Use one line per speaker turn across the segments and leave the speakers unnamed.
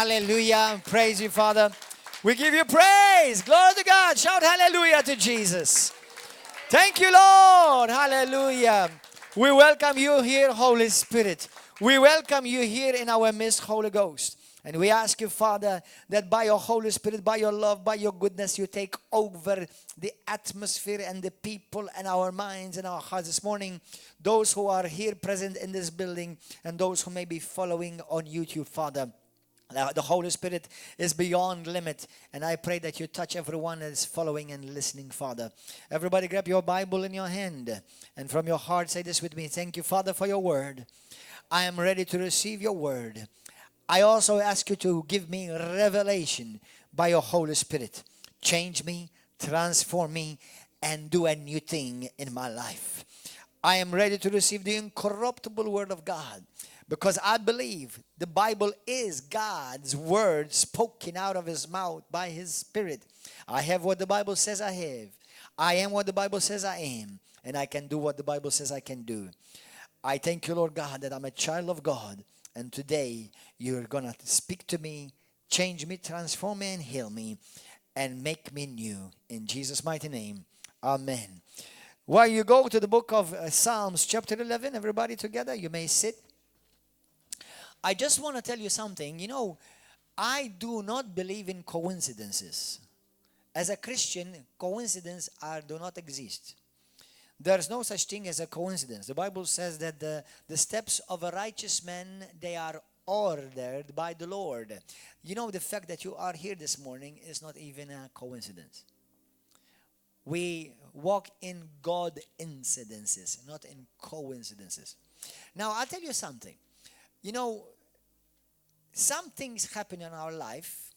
Hallelujah. Praise you, Father. We give you praise. Glory to God. Shout hallelujah to Jesus. Thank you, Lord. Hallelujah. We welcome you here, Holy Spirit. We welcome you here in our midst, Holy Ghost. And we ask you, Father, that by your Holy Spirit, by your love, by your goodness, you take over the atmosphere and the people and our minds and our hearts this morning. Those who are here present in this building and those who may be following on YouTube, Father. The Holy Spirit is beyond limit, and I pray that you touch everyone that is following and listening, Father. Everybody grab your Bible in your hand, and from your heart say this with me. Thank you, Father, for your word. I am ready to receive your word. I also ask you to give me revelation by your Holy Spirit. Change me, transform me, and do a new thing in my life. I am ready to receive the incorruptible word of God. Because I believe the Bible is God's word spoken out of his mouth by his Spirit. I have what the Bible says I have. I am what the Bible says I am. And I can do what the Bible says I can do. I thank you, Lord God, that I'm a child of God. And today you're going to speak to me, change me, transform me, and heal me. And make me new. In Jesus' mighty name. Amen. While you go to the book of Psalms chapter 11, everybody together, you may sit. I just want to tell you something. You know, I do not believe in coincidences. As a Christian, coincidences do not exist. There's no such thing as a coincidence. The Bible says that the steps of a righteous man, they are ordered by the Lord. You know, the fact that you are here this morning is not even a coincidence. We walk in God incidences, not in coincidences. Now, I'll tell you something. You know, some things happen in our life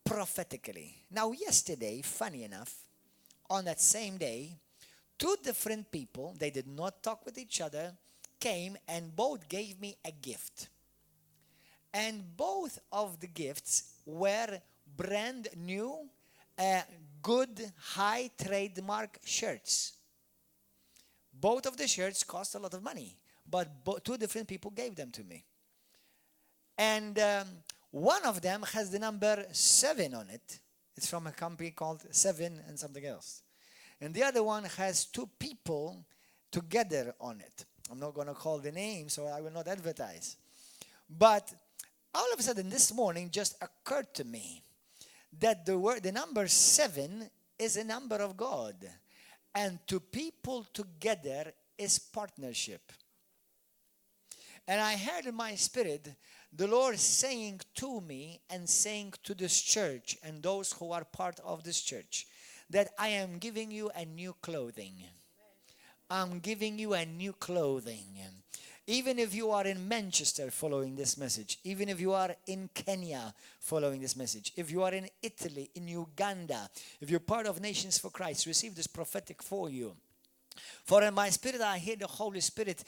prophetically. Now, yesterday, funny enough, on that same day, two different people, they did not talk with each other, came and both gave me a gift. And both of the gifts were brand new, good, high trademark shirts. Both of the shirts cost a lot of money. But two different people gave them to me. And one of them has the number 7 on it. It's from a company called 7 and something else. And the other one has 2 people together on it. I'm not going to call the name, so I will not advertise. But all of a sudden this morning just occurred to me that the number 7 is a number of God. And 2 people together is partnership. And I heard in my spirit the Lord saying to me and saying to this church and those who are part of this church that I am giving you a new clothing. I'm giving you a new clothing. Even if you are in Manchester following this message, even if you are in Kenya following this message, if you are in Italy, in Uganda, if you're part of Nations for Christ, receive this prophetic for you. For in my spirit I hear the Holy Spirit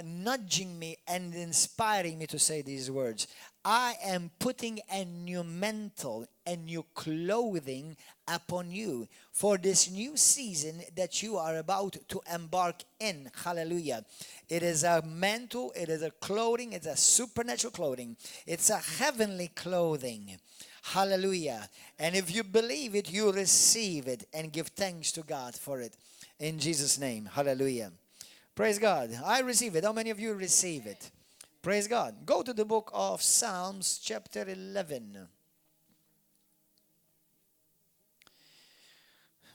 nudging me and inspiring me to say these words. I am putting a new mantle, a new clothing upon you for this new season that you are about to embark in. Hallelujah. It is a mantle, it is a clothing, it's a supernatural clothing. It's a heavenly clothing. Hallelujah. And if you believe it, you receive it and give thanks to God for it. In Jesus' name. Hallelujah. Praise God. I receive it. How many of you receive it? Praise God. Go to the book of Psalms chapter 11.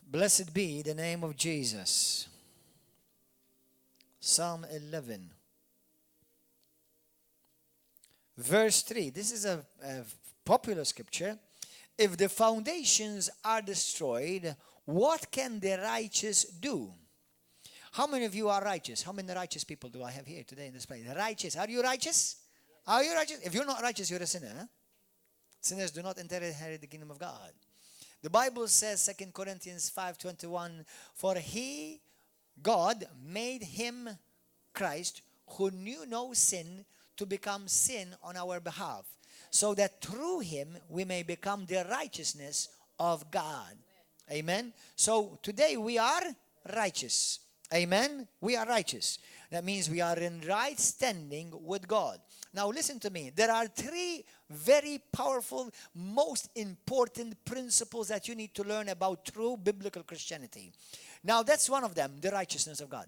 Blessed be the name of Jesus. Psalm 11. Verse 3. This is a popular scripture. If the foundations are destroyed, what can the righteous do? How many of you are righteous? How many righteous people do I have here today in this place? Righteous. Are you righteous? Are you righteous? If you're not righteous, you're a sinner. Huh? Sinners do not inherit the kingdom of God. The Bible says, 2 Corinthians 5:21, for he, God, made him, Christ, who knew no sin, to become sin on our behalf, so that through him we may become the righteousness of God. Amen. So today we are righteous. Amen. We are righteous. That means we are in right standing with God. Now listen to me. There are three very powerful, most important principles that you need to learn about true biblical Christianity. Now that's one of them, the righteousness of God.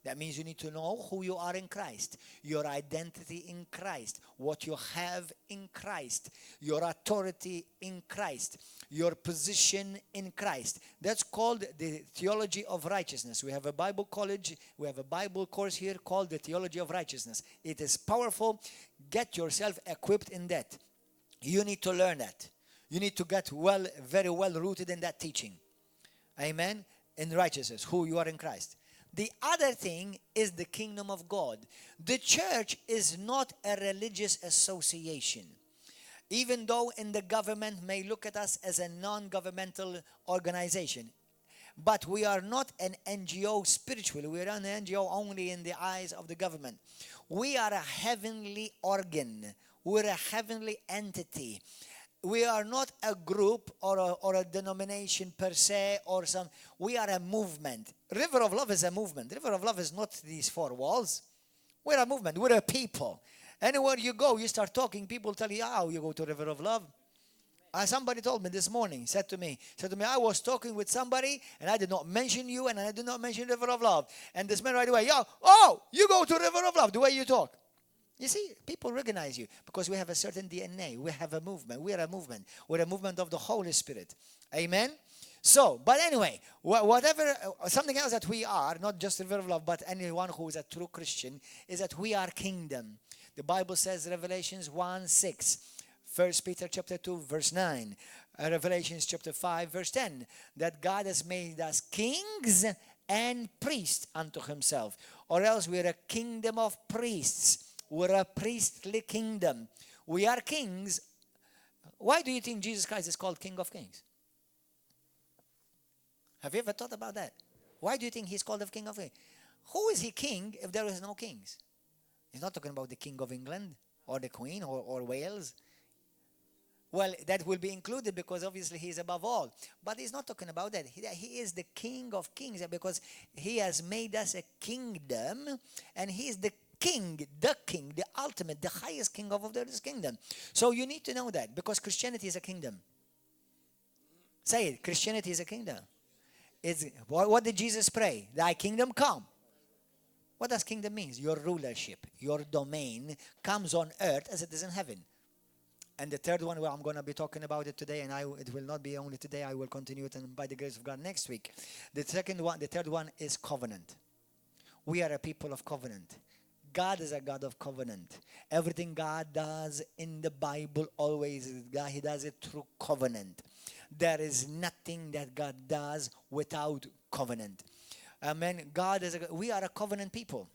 That means you need to know who you are in Christ, your identity in Christ, what you have in Christ, your authority in Christ, your position in Christ. That's called the theology of righteousness. We have a Bible college, we have a Bible course here called the theology of righteousness. It is powerful. Get yourself equipped in that. You need to learn that. You need to get very well rooted in that teaching. Amen? In righteousness, who you are in Christ. The other thing is the kingdom of God. The church is not a religious association. Even though in the government may look at us as a non-governmental organization. But we are not an NGO spiritually. We are an NGO only in the eyes of the government. We are a heavenly organ. We're a heavenly entity. We are not a group or a denomination per se or some. We are a movement. River of Love is a movement. River of Love is not these four walls. We're a movement. We're a people. Anywhere you go, you start talking, people tell you, oh, you go to River of Love. Somebody told me this morning, said to me, I was talking with somebody and I did not mention you and I did not mention River of Love. And this man right away, you go to River of Love, the way you talk. You see, people recognize you because we have a certain DNA. We have a movement. We are a movement. We're a movement of the Holy Spirit. Amen? So, but anyway, whatever, something else that we are, not just River of Love, but anyone who is a true Christian, is that we are kingdom. The Bible says, Revelations 1:6, 1 Peter chapter 2, verse 9, Revelations chapter 5, verse 10, that God has made us kings and priests unto himself. Or else we're a kingdom of priests. We're a priestly kingdom. We are kings. Why do you think Jesus Christ is called King of Kings? Have you ever thought about that? Why do you think he's called the King of Kings? Who is he king if there is no kings? He's not talking about the King of England or the Queen or Wales. Well, that will be included because obviously he is above all. But he's not talking about that. He is the King of Kings because he has made us a kingdom and he is the king, the ultimate, the highest king of this kingdom. So you need to know that because Christianity is a kingdom. Say it, Christianity is a kingdom. What did Jesus pray? Thy kingdom come. What does kingdom mean? Your rulership, your domain comes on earth as it is in heaven. And the third one, well, I'm going to be talking about it today, and it will not be only today. I will continue it, and by the grace of God next week. The third one is covenant. We are a people of covenant. God is a God of covenant. Everything God does in the Bible always, He does it through covenant. There is nothing that God does without covenant. Amen. We are a covenant people.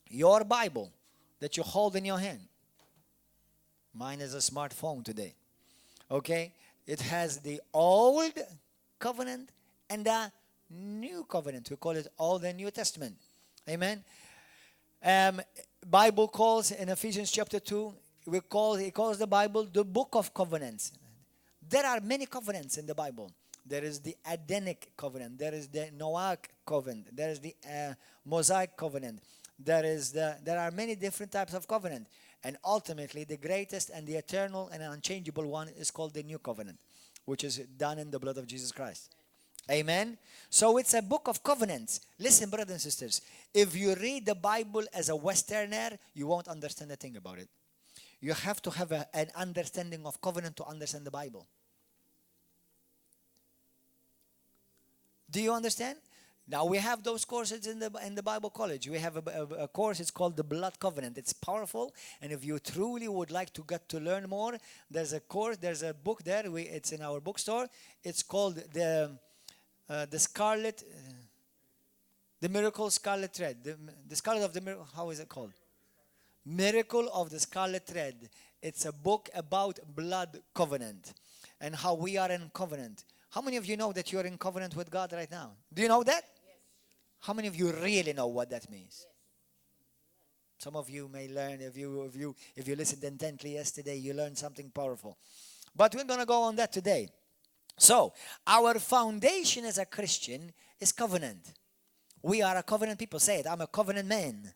Your Bible that you hold in your hand. Mine is a smartphone today. Okay? It has the old covenant and the new covenant. We call it Old and New Testament. Amen. Bible calls in Ephesians chapter 2, he calls the Bible the book of covenants. There are many covenants in the Bible. There is the Adamic covenant. There is the Noahic covenant. There is the Mosaic covenant. There are many different types of covenant. And ultimately, the greatest and the eternal and unchangeable one is called the New Covenant, which is done in the blood of Jesus Christ. Amen? So it's a book of covenants. Listen, brothers and sisters, if you read the Bible as a Westerner, you won't understand a thing about it. You have to have an understanding of covenant to understand the Bible. Do you understand? Now we have those courses in the Bible college. We have a course, it's called the Blood Covenant. It's powerful, and if you truly would like to get to learn more, there's a course, there's a book there. It's in our bookstore. It's called the Scarlet, the Miracle Scarlet Thread. The Scarlet of the Miracle, how is it called? Miracle of the Scarlet Thread. It's a book about blood covenant and how we are in covenant. How many of you know that you're in covenant with God right now? Do you know that? Yes. How many of you really know what that means? Yes. Some of you may learn, if you listened intently yesterday, you learned something powerful. But we're going to go on that today. So, our foundation as a Christian is covenant. We are a covenant people. Say it, I'm a covenant man.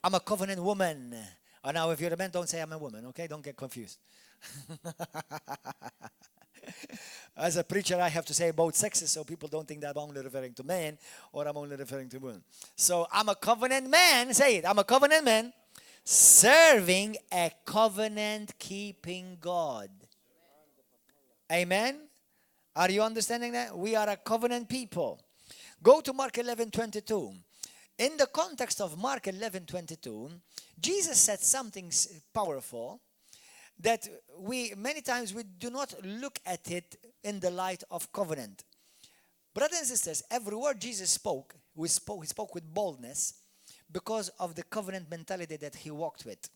I'm a covenant woman. Now, if you're a man, don't say I'm a woman, okay? Don't get confused. As a preacher, I have to say both sexes so people don't think that I'm only referring to men or I'm only referring to women. So I'm a covenant man. Say it. I'm a covenant man serving a covenant-keeping God. Amen? Are you understanding that? We are a covenant people. Go to Mark 11:22. In the context of Mark 11:22, Jesus said something powerful that many times we do not look at it in the light of covenant. Brothers and sisters, every word Jesus spoke, he spoke with boldness because of the covenant mentality that he walked with.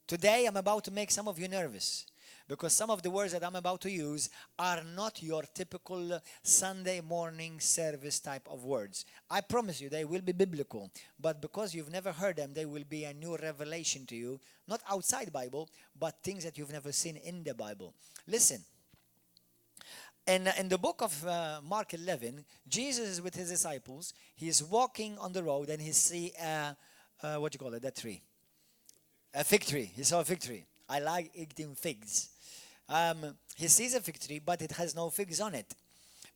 Today, I'm about to make some of you nervous because some of the words that I'm about to use are not your typical Sunday morning service type of words. I promise you, they will be biblical, but because you've never heard them, they will be a new revelation to you, not outside Bible, but things that you've never seen in the Bible. Listen, in the book of Mark 11, Jesus is with his disciples. He's walking on the road and he see what you call it, that tree? A fig tree. He saw a fig tree. I like eating figs. He sees a fig tree, but it has no figs on it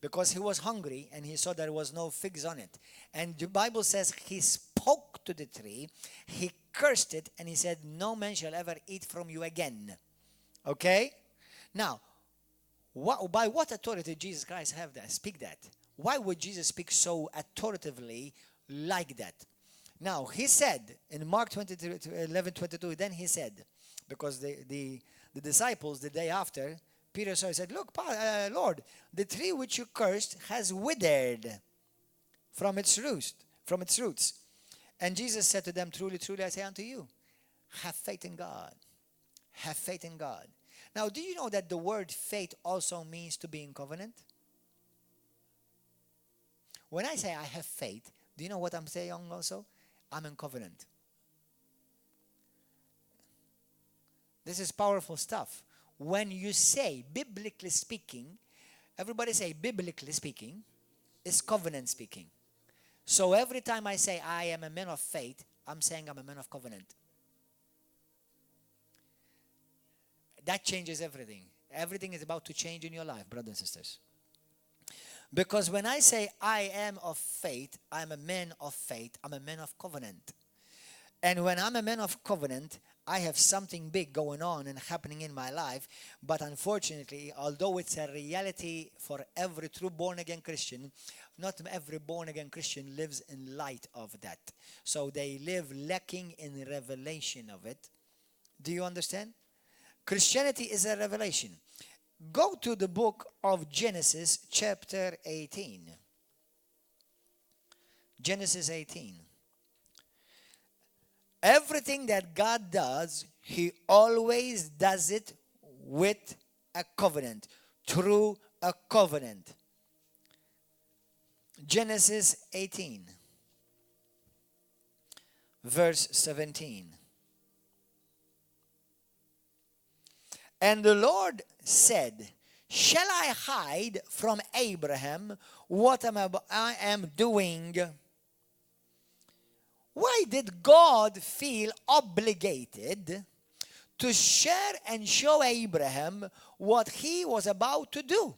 because he was hungry and he saw there was no figs on it. And the Bible says he spoke to the tree, he cursed it, and he said, no man shall ever eat from you again. Okay? Now, by what authority did Jesus Christ speak that? Why would Jesus speak so authoritatively like that? Now, he said in Mark 11:22, then he said, because the disciples, the day after, Peter saw, he said, look, Lord, the tree which you cursed has withered from its roots. And Jesus said to them, truly, truly, I say unto you, have faith in God. Have faith in God. Now, do you know that the word faith also means to be in covenant? When I say I have faith, do you know what I'm saying also? I'm in covenant. This is powerful stuff. When you say, biblically speaking, everybody say, biblically speaking, is covenant speaking. So every time I say I am a man of faith, I'm saying I'm a man of covenant. That changes everything. Everything is about to change in your life, brothers and sisters. Because when I say I am of faith, I'm a man of faith, I'm a man of covenant. And when I'm a man of covenant, I have something big going on and happening in my life. But unfortunately, although it's a reality for every true born-again Christian, not every born-again Christian lives in light of that. So they live lacking in revelation of it. Do you understand? Christianity is a revelation. Go to the book of Genesis, chapter 18. Genesis 18. Everything that God does, He always does it with a covenant, through a covenant. Genesis 18, verse 17. And the Lord said, shall I hide from Abraham what I am doing? Why did God feel obligated to share and show Abraham what he was about to do?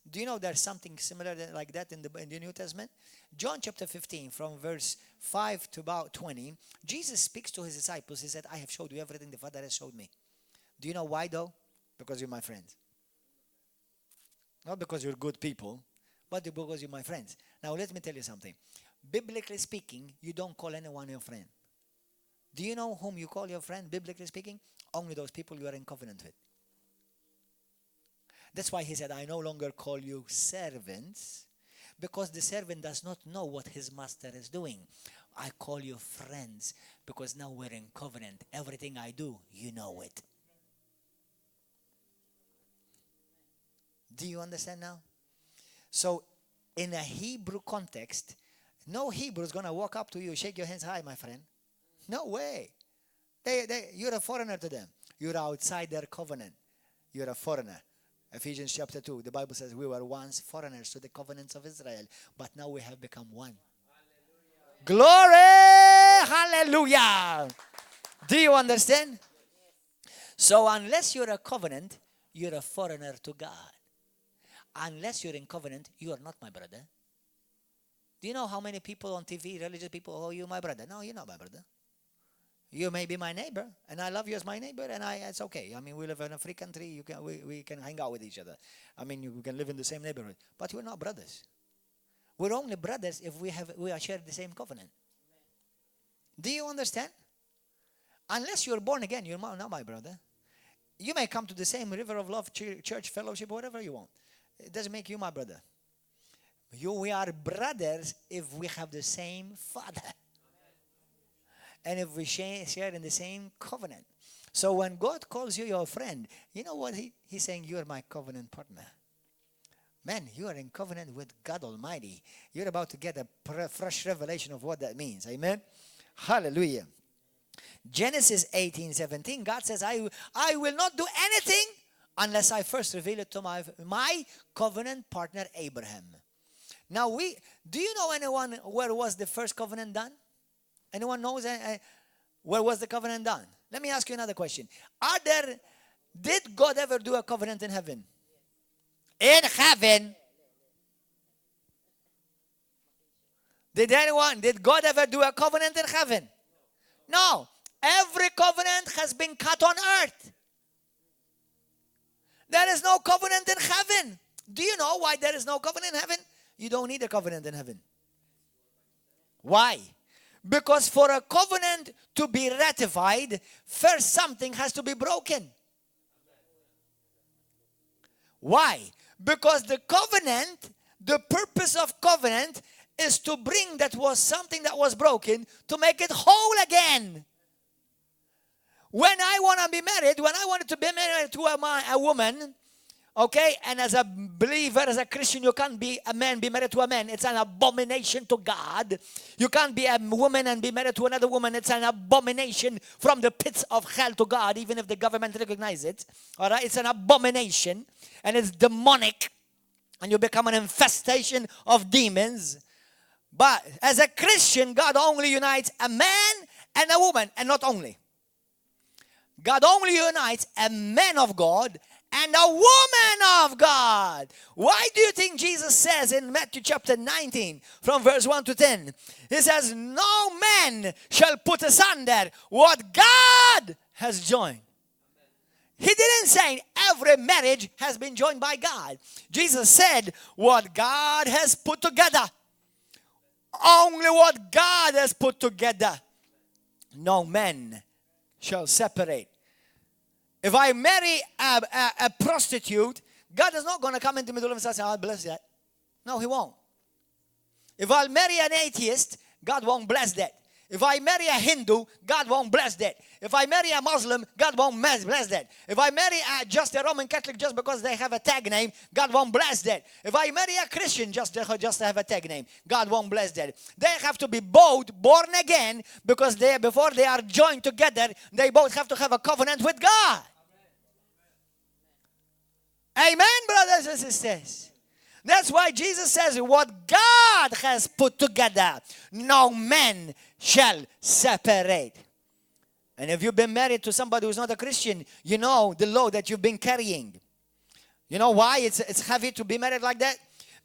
Do you know there's something similar like that in the New Testament? John chapter 15, from verse 5 to about 20, Jesus speaks to his disciples. He said, I have showed you everything the Father has showed me. Do you know why though? Because you're my friends. Not because you're good people, but because you're my friends. Now let me tell you something. Biblically speaking, you don't call anyone your friend. Do you know whom you call your friend, biblically speaking? Only those people you are in covenant with. That's why he said, I no longer call you servants, because the servant does not know what his master is doing. I call you friends, because now we're in covenant. Everything I do, you know it. Do you understand now? So, in a Hebrew context, no Hebrew is going to walk up to you, shake your hands, hi, my friend. No way. You're a foreigner to them. You're outside their covenant. You're a foreigner. Ephesians chapter 2, the Bible says we were once foreigners to the covenants of Israel, but now we have become one. Glory! Hallelujah! Do you understand? So unless you're a covenant, you're a foreigner to God. Unless you're in covenant, you are not my brother. Do you know how many people on TV, religious people, oh, you're my brother? No, you're not my brother. You may be my neighbor, and I love you as my neighbor, and it's okay. I mean, we live in a free country. We can hang out with each other. I mean, we can live in the same neighborhood. But we're not brothers. We're only brothers if we are sharing the same covenant. Do you understand? Unless you're born again, you're not my brother. You may come to the same River of Love church fellowship, whatever you want. It doesn't make you my brother. We are brothers if we have the same Father. And if we share in the same covenant. So when God calls you your friend, you know what he's saying? You are my covenant partner. Man, you are in covenant with God Almighty. You're about to get a fresh revelation of what that means. Amen? Hallelujah. Genesis 18:17, God says, I will not do anything unless I first reveal it to my covenant partner Abraham. Now, do you know anyone where was the first covenant done? Anyone knows where was the covenant done? Let me ask you another question. Did God ever do a covenant in heaven? In heaven. Did God ever do a covenant in heaven? No. Every covenant has been cut on earth. There is no covenant in heaven. Do you know why there is no covenant in heaven? You don't need a covenant in heaven. Why? Because for a covenant to be ratified, first something has to be broken. Why? Because the covenant, the purpose of covenant is to bring that was something that was broken to make it whole again. When I want to be married, when I wanted to be married to a woman, okay, and as a believer, as a Christian, you can't be married to a man. It's an abomination to God. You can't be a woman and be married to another woman. It's an abomination from the pits of hell to God, even if the government recognizes it. All right, it's an abomination, and it's demonic, and you become an infestation of demons. But as a Christian, God only unites a man and a woman, and not only. God only unites a man of God and a woman of God. Why do you think Jesus says in Matthew chapter 19, from verse 1 to 10, he says, no man shall put asunder what God has joined. He didn't say every marriage has been joined by God. Jesus said what God has put together. Only what God has put together. No man shall separate. If I marry a prostitute, God is not going to come into the middle of us and say, I'll bless that. No, he won't. If I marry an atheist, God won't bless that. If I marry a Hindu, God won't bless that. If I marry a Muslim, God won't bless that. If I marry just a Roman Catholic just because they have a tag name, God won't bless that. If I marry a Christian just to have a tag name, God won't bless that. They have to be both born again because before they are joined together, they both have to have a covenant with God. Amen, brothers and sisters. That's why Jesus says, what God has put together, no man shall separate. And if you've been married to somebody who's not a Christian, you know the load that you've been carrying. You know why it's heavy to be married like that?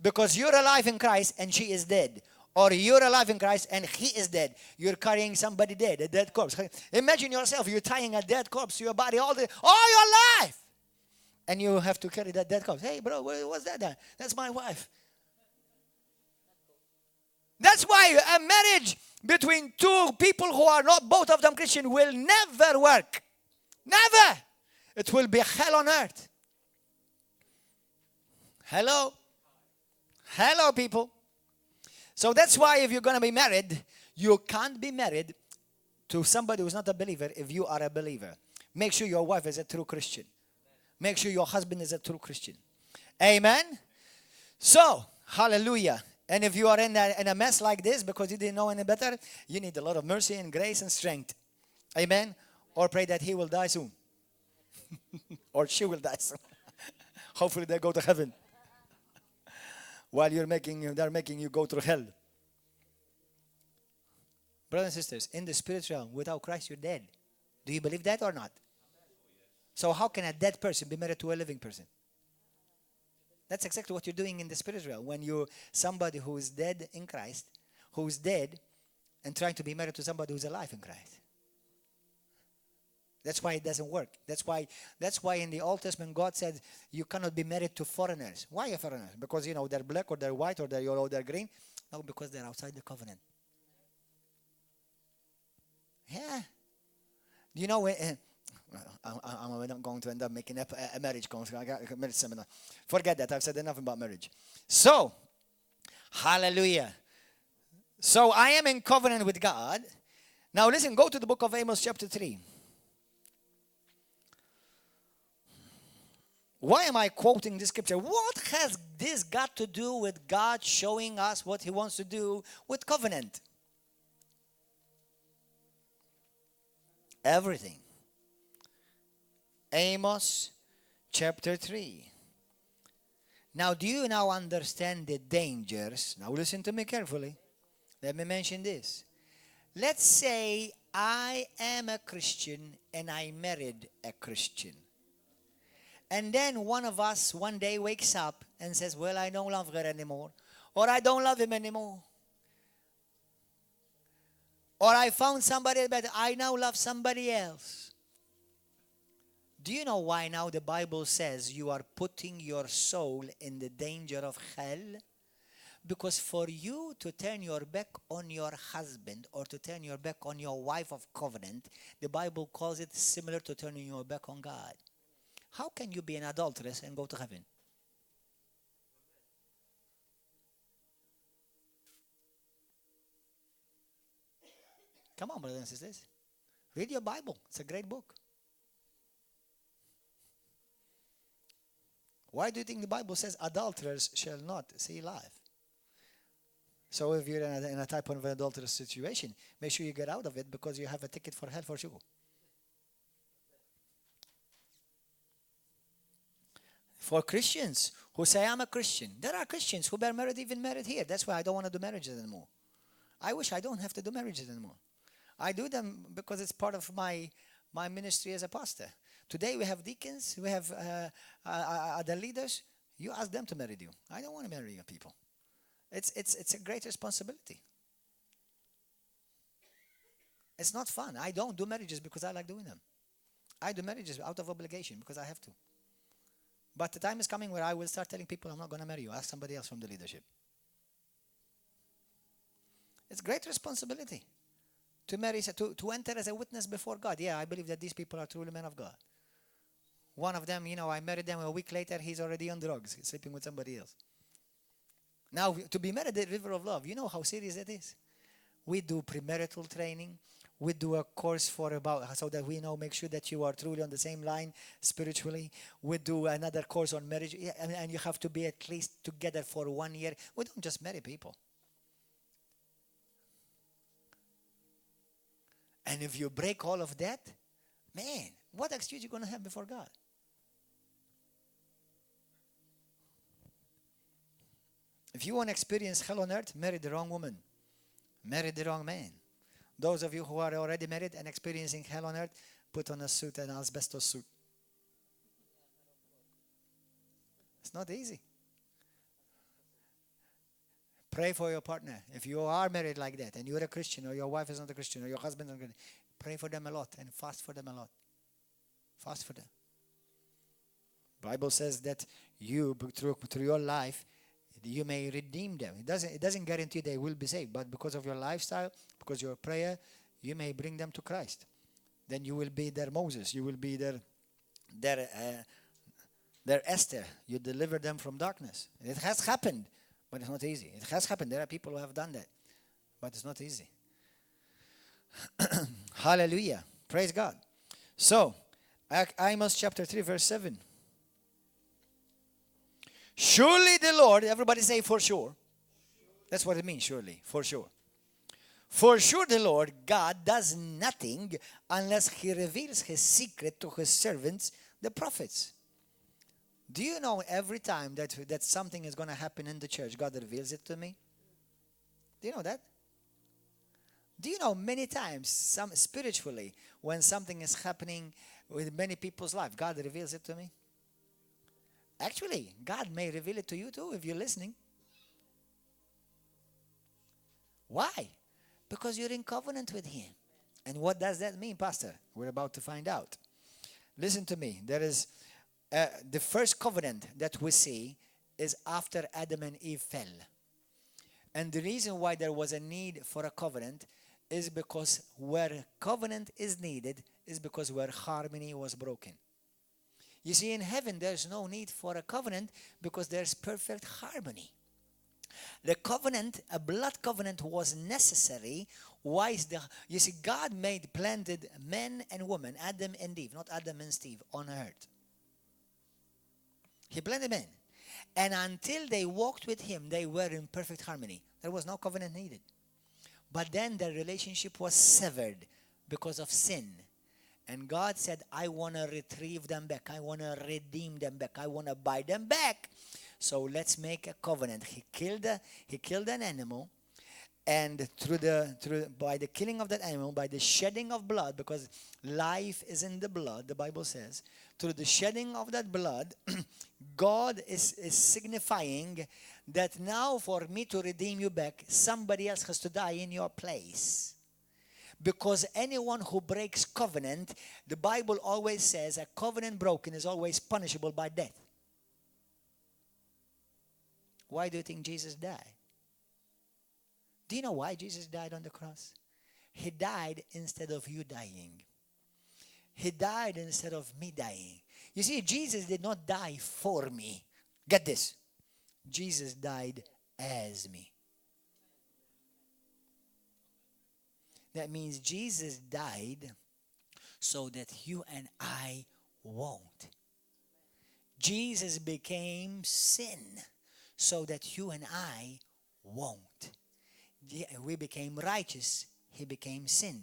Because you're alive in Christ and she is dead. Or you're alive in Christ and he is dead. You're carrying somebody dead, a dead corpse. Imagine yourself, you're tying a dead corpse to your body all your life. And you have to carry that dead corpse. Hey, bro, what's that? That's my wife. That's why a marriage between two people who are not both of them Christian will never work. Never. It will be hell on earth. Hello? Hello, people. So that's why if you're going to be married, you can't be married to somebody who's not a believer if you are a believer. Make sure your wife is a true Christian. Make sure your husband is a true Christian. Amen? So, hallelujah. And if you are in a mess like this because you didn't know any better, you need a lot of mercy and grace and strength. Amen? Or pray that he will die soon. Or she will die soon. Hopefully they go to heaven. While they're making you go through hell. Brothers and sisters, in the spirit realm, without Christ, you're dead. Do you believe that or not? So how can a dead person be married to a living person? That's exactly what you're doing in the spirit realm. When you're somebody who is dead in Christ, who is dead, and trying to be married to somebody who's alive in Christ. That's why it doesn't work. That's why in the Old Testament God said you cannot be married to foreigners. Why are foreigners? Because they're black or they're white or they're yellow or they're green? No, because they're outside the covenant. Yeah. I'm not going to end up making a marriage seminar. Forget that. I've said enough about marriage. So, hallelujah. So I am in covenant with God. Now listen, go to the book of Amos chapter 3. Why am I quoting this scripture? What has this got to do with God showing us what he wants to do with covenant? Everything. Amos chapter 3. Now, do you now understand the dangers? Now, listen to me carefully. Let me mention this. Let's say I am a Christian and I married a Christian. And then one of us one day wakes up and says, well, I don't love her anymore. Or I don't love him anymore. Or I found somebody better. I now love somebody else. Do you know why now the Bible says you are putting your soul in the danger of hell? Because for you to turn your back on your husband or to turn your back on your wife of covenant, the Bible calls it similar to turning your back on God. How can you be an adulteress and go to heaven? Come on, brothers and sisters. Read your Bible. It's a great book. Why do you think the Bible says adulterers shall not see life? So if you're in a type of an adulterous situation, make sure you get out of it because you have a ticket for hell for sure. For Christians who say, I'm a Christian. There are Christians who are married, even married here. That's why I don't want to do marriages anymore. I wish I don't have to do marriages anymore. I do them because it's part of my ministry as a pastor. Today we have deacons, we have other leaders. You ask them to marry you. I don't want to marry your people. It's a great responsibility. It's not fun. I don't do marriages because I like doing them. I do marriages out of obligation because I have to. But the time is coming where I will start telling people I'm not going to marry you. Ask somebody else from the leadership. It's great responsibility to marry, to enter as a witness before God. Yeah, I believe that these people are truly men of God. One of them, I married them a week later, he's already on drugs, he's sleeping with somebody else. Now, to be married at the River of Love, you know how serious that is. We do premarital training. We do a course so that we make sure that you are truly on the same line spiritually. We do another course on marriage, and you have to be at least together for 1 year. We don't just marry people. And if you break all of that, man, what excuse are you going to have before God? If you want to experience hell on earth, marry the wrong woman. Marry the wrong man. Those of you who are already married and experiencing hell on earth, put on a suit, an asbestos suit. It's not easy. Pray for your partner. If you are married like that and you're a Christian or your wife is not a Christian or your husband is not a Christian, pray for them a lot and fast for them a lot. Fast for them. Bible says that you, through your life, you may redeem them. It doesn't guarantee they will be saved, but because of your lifestyle, because of your prayer, you may bring them to Christ. Then you will be their Moses. You will be their Esther. You deliver them from darkness. It has happened, but it's not easy. It has happened. There are people who have done that, but it's not easy. Hallelujah. Praise God. So, Amos chapter 3, verse 7. Surely the Lord, everybody say for sure. That's what it means, surely, for sure. For sure the Lord God does nothing unless he reveals his secret to his servants, the prophets. Do you know every time that something is going to happen in the church, God reveals it to me? Do you know that? Do you know many times, spiritually, when something is happening with many people's life, God reveals it to me? Actually, God may reveal it to you too if you're listening. Why? Because you're in covenant with Him. And what does that mean, Pastor? We're about to find out. Listen to me. There is the first covenant that we see is after Adam and Eve fell. And the reason why there was a need for a covenant is because where covenant is needed is because where harmony was broken. You see, in heaven, there's no need for a covenant because there's perfect harmony. The covenant, a blood covenant, was necessary. Why is you see, God planted men and women, Adam and Eve, not Adam and Steve, on earth. He planted men. And until they walked with Him, they were in perfect harmony. There was no covenant needed. But then the relationship was severed because of sin. And God said, I want to retrieve them back. I want to redeem them back. I want to buy them back. So let's make a covenant. He killed an animal. And by the killing of that animal, by the shedding of blood, because life is in the blood, the Bible says, through the shedding of that blood, God is signifying that now for me to redeem you back, somebody else has to die in your place. Because anyone who breaks covenant, the Bible always says a covenant broken is always punishable by death. Why do you think Jesus died? Do you know why Jesus died on the cross? He died instead of you dying. He died instead of me dying. You see, Jesus did not die for me. Get this. Jesus died as me. That means Jesus died so that you and I won't. Jesus became sin so that you and I won't. We became righteous. He became sin.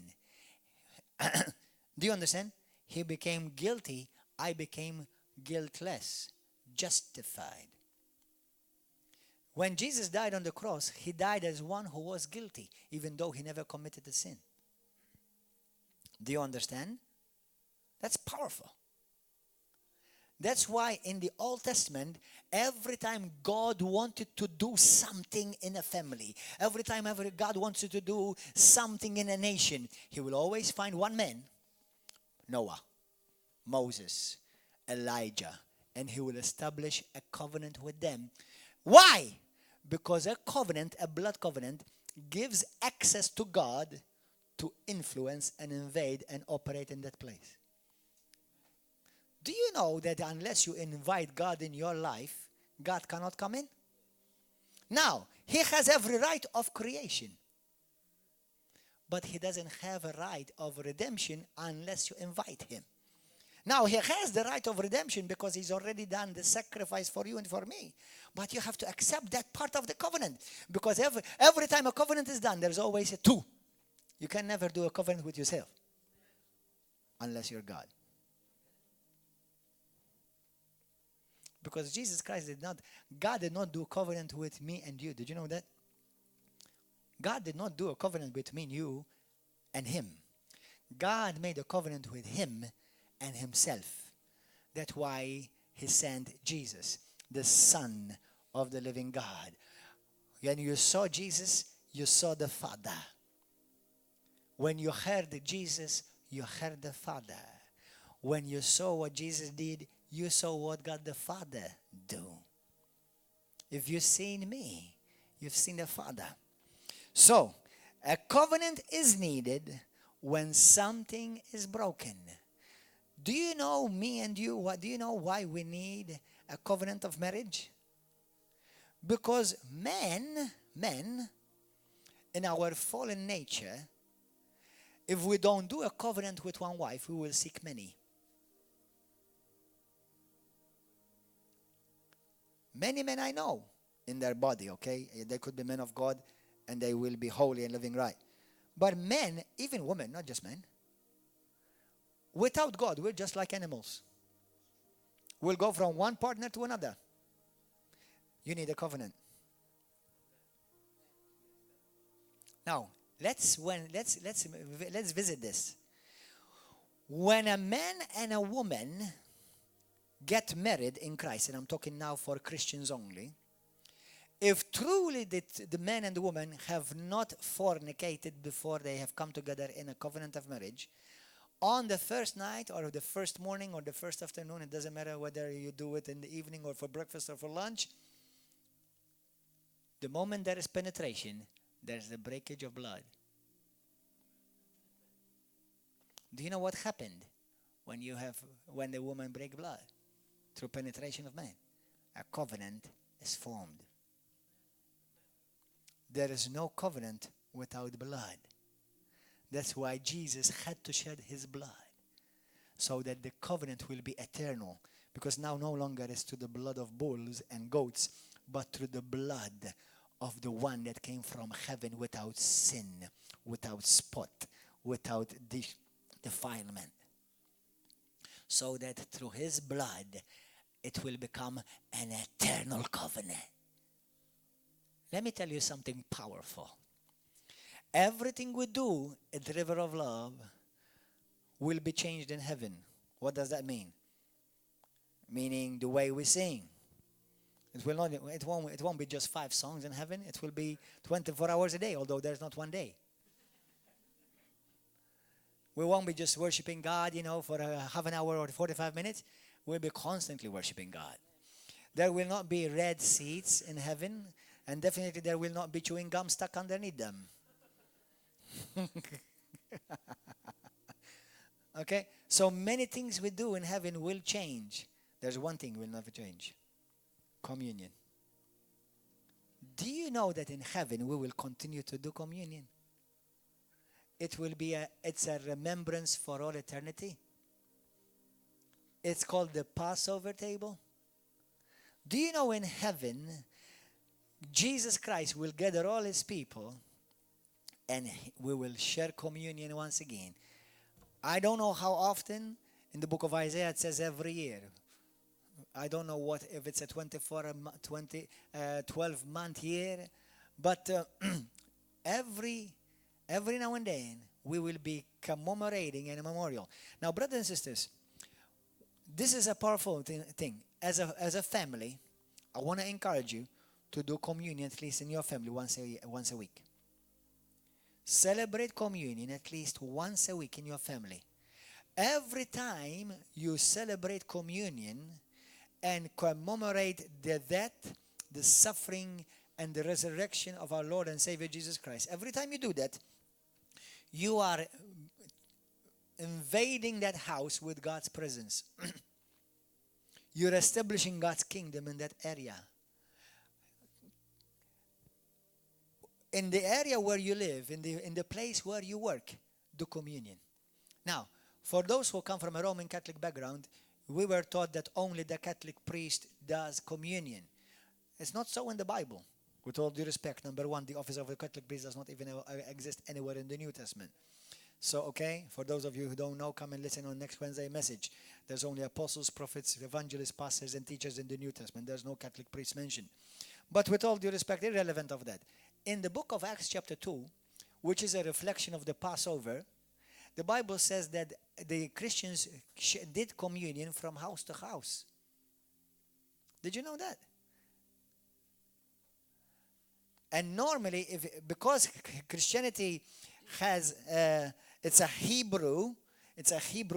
Do you understand? He became guilty. I became guiltless, justified. When Jesus died on the cross, He died as one who was guilty, even though He never committed a sin. Do you understand? That's powerful. That's why in the Old Testament, every time God wanted to do something in a family, every time God wants to do something in a nation, He will always find one man, Noah, Moses, Elijah, and He will establish a covenant with them. Why? Because a covenant, a blood covenant, gives access to God to influence and invade and operate in that place. Do you know that unless you invite God in your life, God cannot come in? Now, He has every right of creation. But He doesn't have a right of redemption unless you invite Him. Now, He has the right of redemption because He's already done the sacrifice for you and for me. But you have to accept that part of the covenant. Because every time a covenant is done, there's always a two. You can never do a covenant with yourself unless you're God. Because Jesus Christ God did not do a covenant with me and you. Did you know that? God did not do a covenant with me and you and Him. God made a covenant with Him and Himself. That's why He sent Jesus, the Son of the living God. When you saw Jesus, you saw the Father. When you heard Jesus, you heard the Father. When you saw what Jesus did, you saw what God the Father do. If you've seen me, you've seen the Father. So, a covenant is needed when something is broken. Do you know, me and you, do you know why we need a covenant of marriage? Because men, in our fallen nature, if we don't do a covenant with one wife, we will seek many. Many men I know in their body, okay? They could be men of God and they will be holy and living right. But men, even women, not just men, without God, we're just like animals. We'll go from one partner to another. You need a covenant. Now, let's visit this. When a man and a woman get married in Christ, and I'm talking now for Christians only, if truly the man and the woman have not fornicated before they have come together in a covenant of marriage, on the first night or the first morning or the first afternoon, it doesn't matter whether you do it in the evening or for breakfast or for lunch, the moment there is penetration, there's the breakage of blood. Do you know what happened when the woman break blood? Through penetration of man. A covenant is formed. There is no covenant without blood. That's why Jesus had to shed his blood, so that the covenant will be eternal. Because now no longer is to the blood of bulls and goats, but through the blood of the one that came from heaven without sin, without spot, without defilement. So that through his blood, it will become an eternal covenant. Let me tell you something powerful. Everything we do at the river of love will be changed in heaven. What does that mean? Meaning the way we sing. It won't be just 5 songs in heaven. It will be 24 hours a day, although there's not one day. We won't be just worshiping God, for a half an hour or 45 minutes. We'll be constantly worshiping God. There will not be red seats in heaven, and definitely there will not be chewing gum stuck underneath them. Okay? So many things we do in heaven will change. There's one thing will never change. Communion. Do you know that in heaven we will continue to do communion? It's a remembrance for all eternity. It's called the Passover table. Do you know in heaven, Jesus Christ will gather all his people and we will share communion once again. I don't know how often. In the book of Isaiah it says every year. I don't know if it's a 12-month year, but every now and then we will be commemorating a memorial. Now, brothers and sisters, this is a powerful thing. As a family, I want to encourage you to do communion at least in your family once a week. Celebrate communion at least once a week in your family. Every time you celebrate communion and commemorate the death, the suffering, and the resurrection of our Lord and Savior Jesus Christ, every time you do that, you are invading that house with God's presence. You're establishing God's kingdom in that area. In the area where you live, in the place where you work, do communion. Now, for those who come from a Roman Catholic background, we were taught that only the Catholic priest does communion. It's not so in the Bible. With all due respect, number one, the office of the Catholic priest does not even exist anywhere in the New Testament. So, okay, for those of you who don't know, come and listen on next Wednesday message. There's only apostles, prophets, evangelists, pastors, and teachers in the New Testament. There's no Catholic priest mentioned. But with all due respect, irrelevant of that. In the book of Acts chapter 2, which is a reflection of the Passover, the Bible says that the Christians did communion from house to house. Did you know that? And normally, because Christianity has, it's a Hebrew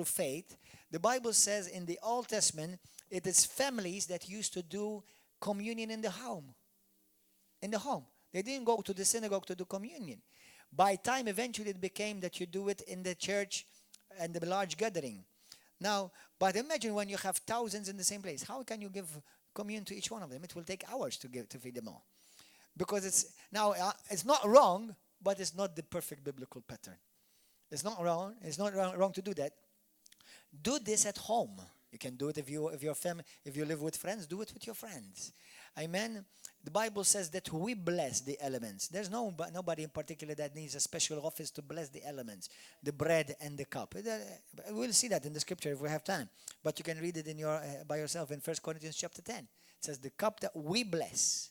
faith, the Bible says in the Old Testament, it is families that used to do communion in the home. In the home. They didn't go to the synagogue to do communion. By time, eventually it became that you do it in the church and the large gathering. Now, but imagine when you have thousands in the same place. How can you give communion to each one of them? It will take hours to feed them all. Because it's not wrong, but it's not the perfect biblical pattern. It's not wrong. It's not wrong to do that. Do this at home. You can do it if you live with friends. Do it with your friends. Amen. The Bible says that we bless the elements. There's nobody in particular that needs a special office to bless the elements, the bread and the cup. We'll see that in the scripture if we have time. But you can read it by yourself in 1 Corinthians chapter 10. It says the cup that we bless.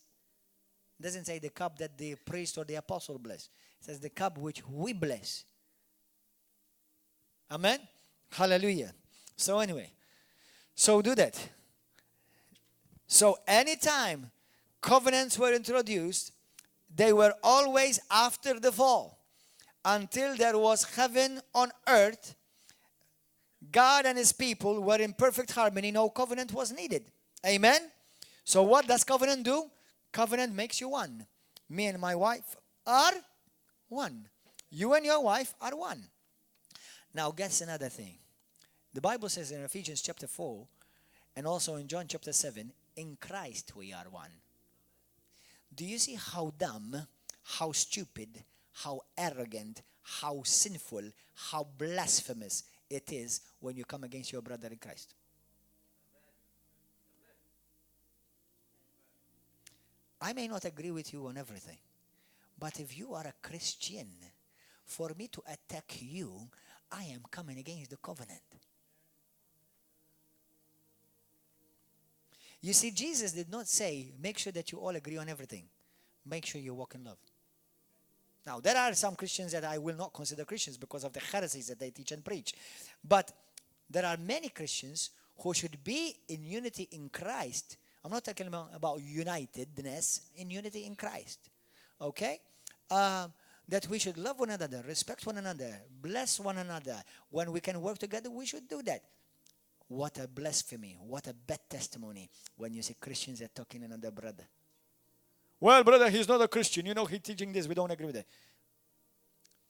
It doesn't say the cup that the priest or the apostle bless. It It says the cup which we bless. Amen? Hallelujah. So anyway, so do that. So anytime covenants were introduced, they were always after the fall. Until there was heaven on earth, God and his people were in perfect harmony. No covenant was needed. Amen? So what does covenant do? Covenant makes you one. Me and my wife are one. You and your wife are one. Now guess another thing. The Bible says in Ephesians chapter 4 and also in John chapter 7, in Christ we are one. Do you see how dumb, how stupid, how arrogant, how sinful, how blasphemous it is when you come against your brother in Christ? I may not agree with you on everything, but if you are a Christian, for me to attack you, I am coming against the covenant. You see, Jesus did not say, make sure that you all agree on everything. Make sure you walk in love. Now, there are some Christians that I will not consider Christians because of the heresies that they teach and preach. But there are many Christians who should be in unity in Christ. I'm not talking about unitedness, in unity in Christ. Okay? That we should love one another, respect one another, bless one another. When we can work together, we should do that. What a blasphemy. What a bad testimony when you see Christians are talking another brother. Well, brother, he's not a Christian. You know, he's teaching this. We don't agree with that.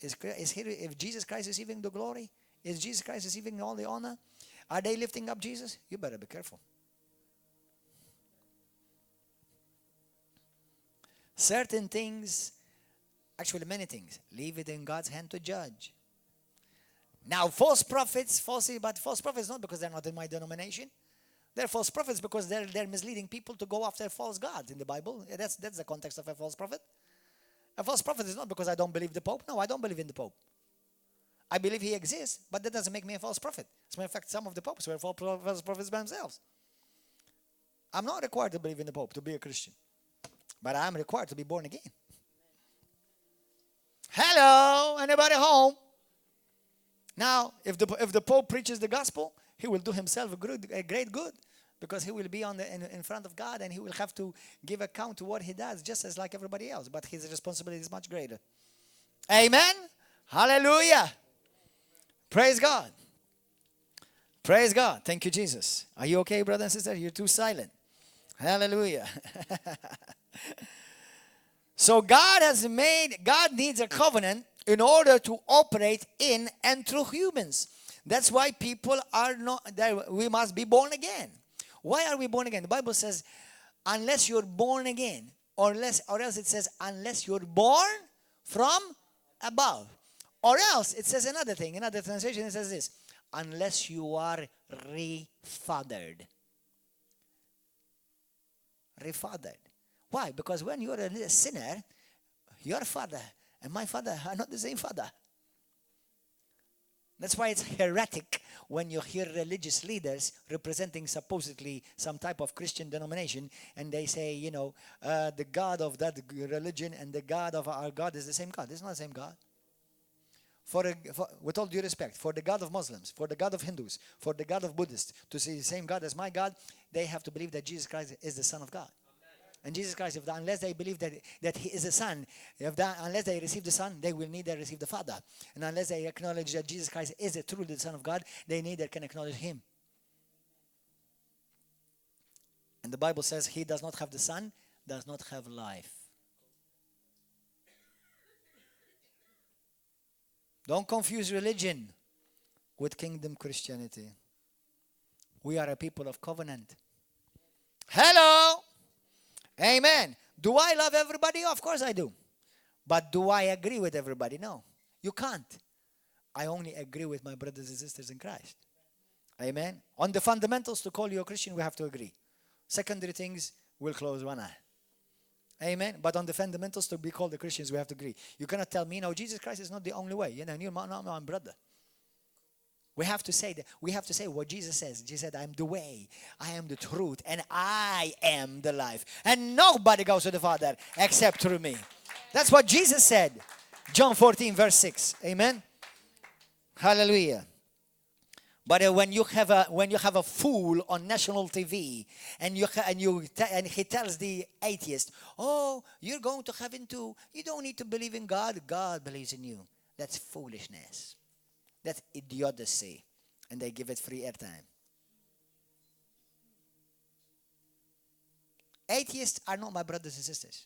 If Jesus Christ is receiving the glory, is Jesus Christ receiving all the honor? Are they lifting up Jesus? You better be careful. Certain things, actually many things, leave it in God's hand to judge. Now, false prophets, but false prophets not because they're not in my denomination. They're false prophets because they're misleading people to go after false gods in the Bible. That's the context of a false prophet. A false prophet is not because I don't believe the Pope. No, I don't believe in the Pope. I believe he exists, but that doesn't make me a false prophet. As a matter of fact, some of the popes were false prophets by themselves. I'm not required to believe in the Pope to be a Christian, but I'm required to be born again. Hello, anybody home? Now, if the Pope preaches the gospel, he will do himself a great good because he will be in front of God and he will have to give account to what he does just as like everybody else. But his responsibility is much greater. Amen? Hallelujah. Praise God. Praise God. Thank you, Jesus. Are you okay, brother and sister? You're too silent. Hallelujah. So God needs a covenant in order to operate in and through humans. That's why people are not there. We must be born again. Why are we born again? The Bible says, unless you're born again, or else it says, unless you're born from above. Or else it says another thing. Another translation it says this, unless you are refathered. Refathered. Why? Because when you're a sinner, your father and my father are not the same father. That's why it's heretic when you hear religious leaders representing supposedly some type of Christian denomination and they say, the God of that religion and the God of our God is the same God. It's not the same God. With all due respect, for the God of Muslims, for the God of Hindus, for the God of Buddhists, to see the same God as my God, they have to believe that Jesus Christ is the Son of God. And Jesus Christ, unless they believe that he is a son, unless they receive the Son, they will neither receive the Father. And unless they acknowledge that Jesus Christ is truly the Son of God, they neither can acknowledge him. And the Bible says, he does not have the Son, does not have life. Don't confuse religion with kingdom Christianity. We are a people of covenant. Hello! Amen. Do I love everybody? Of course I do. But do I agree with everybody? No. You can't. I only agree with my brothers and sisters in Christ. Amen. On the fundamentals to call you a Christian, we have to agree. Secondary things, we'll close one eye. Amen. But on the fundamentals to be called the Christians, we have to agree. You cannot tell me, no, Jesus Christ is not the only way. You're not my brother. We have to say that. We have to say what Jesus says. Jesus said, I am the way, I am the truth, and I am the life. And nobody goes to the Father except through me. That's what Jesus said. John 14, verse 6. Amen. Hallelujah. But when you have a fool on national TV and he tells the atheist, "Oh, you're going to heaven too. You don't need to believe in God. God believes in you." That's foolishness. That's idiocy, and they give it free airtime. Atheists are not my brothers and sisters.